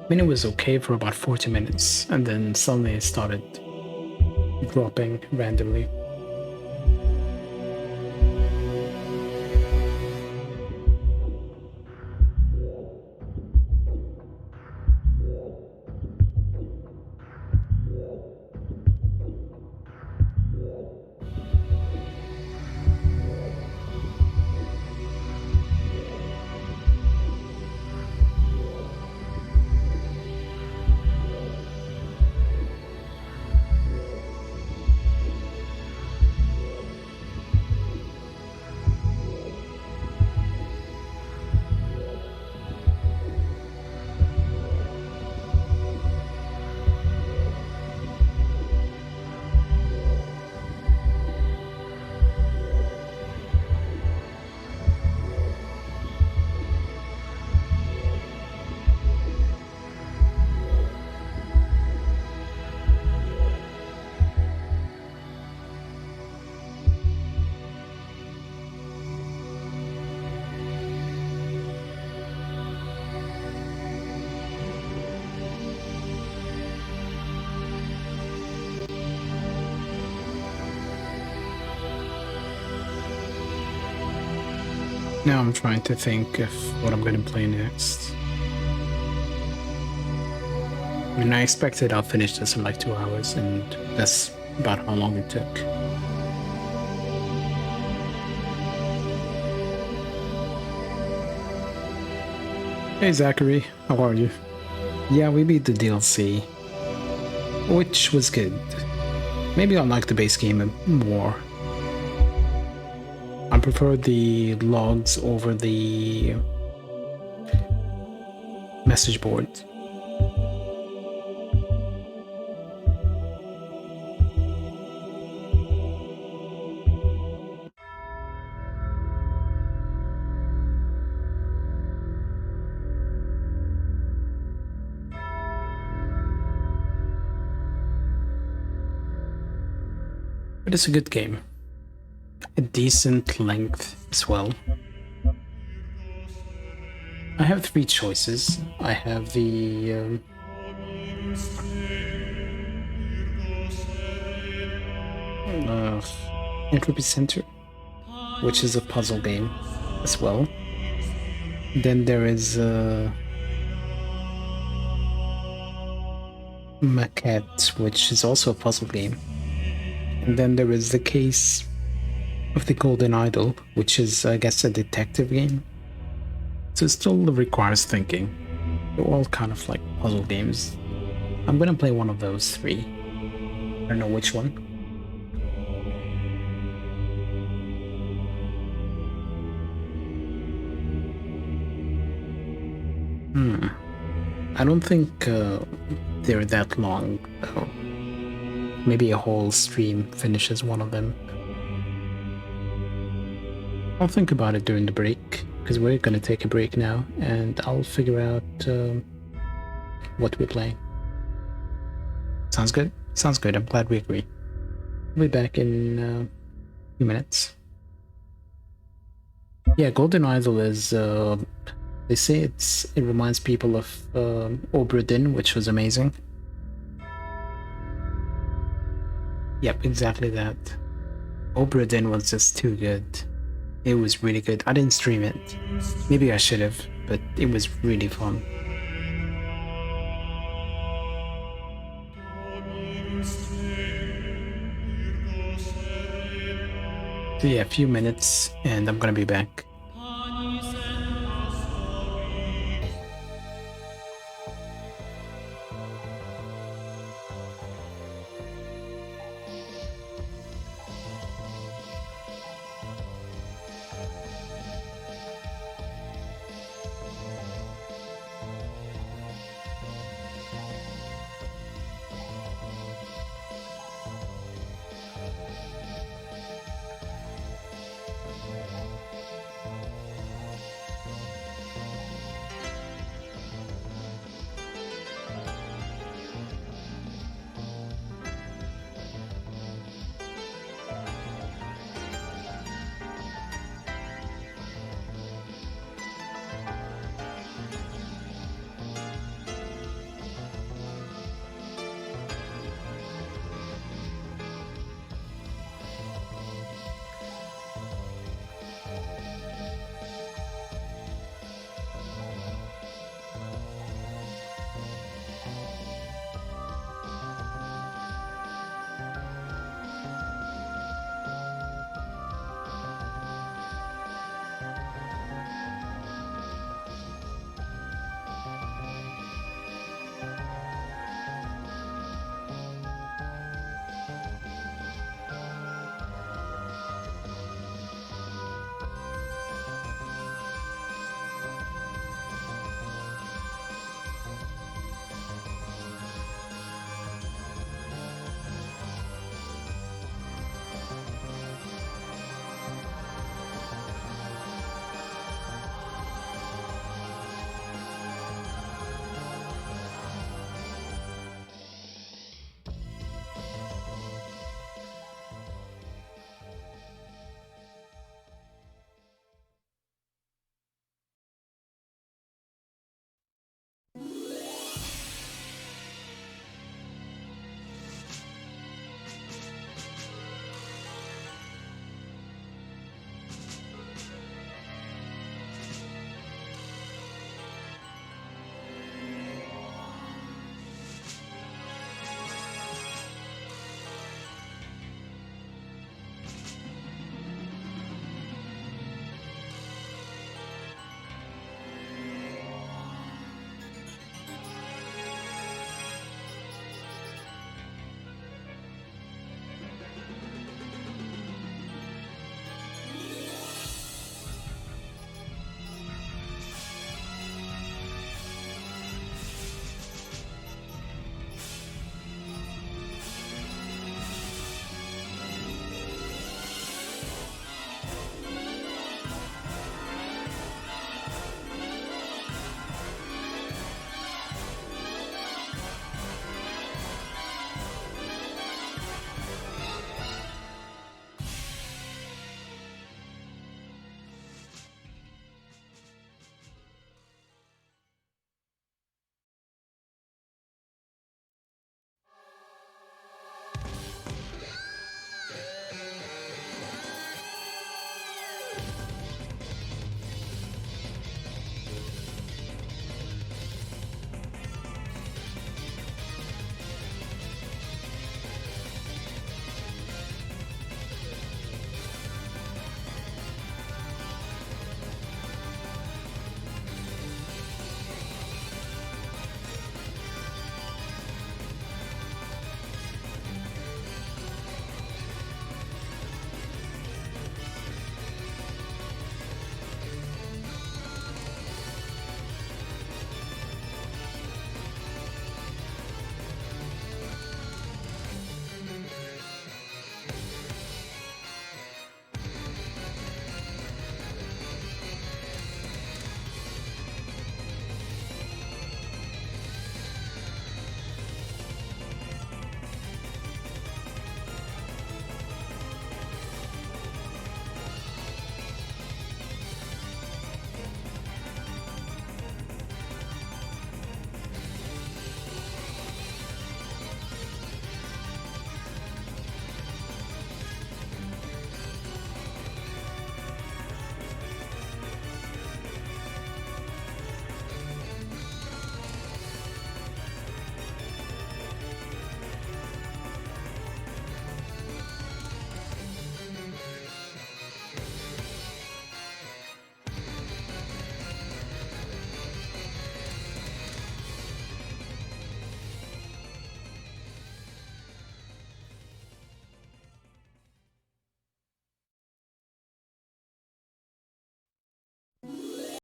I mean, it was okay for about 40 minutes, and then suddenly it started dropping randomly. Now I'm trying to think of what I'm going to play next. I mean, I expected I'll finish this in like 2 hours, and that's about how long it took. Hey Zachary, how are you? Yeah, we beat the DLC, which was good. Maybe I like the base game more. I prefer the logs over the message board. But it's a good game. A decent length as well. I have 3 choices. I have the Entropy Center, which is a puzzle game as well. Then there is Maquette, which is also a puzzle game. And then there is the Case of the Golden Idol, which is, I guess, a detective game. So it still requires thinking. They're all kind of like puzzle games. I'm gonna play one of those 3. I don't know which one. I don't think they're that long, though. Maybe a whole stream finishes one of them. I'll think about it during the break, because we're gonna take a break now, and I'll figure out what we're playing. Sounds good? Sounds good. I'm glad we agree. I'll be back in a few minutes. Yeah, Golden Idol is... they say it reminds people of Obra Dinn, which was amazing. Yep, exactly that. Obra Dinn was just too good. It was really good. I didn't stream it. Maybe I should have, but it was really fun. So yeah, a few minutes and I'm gonna be back.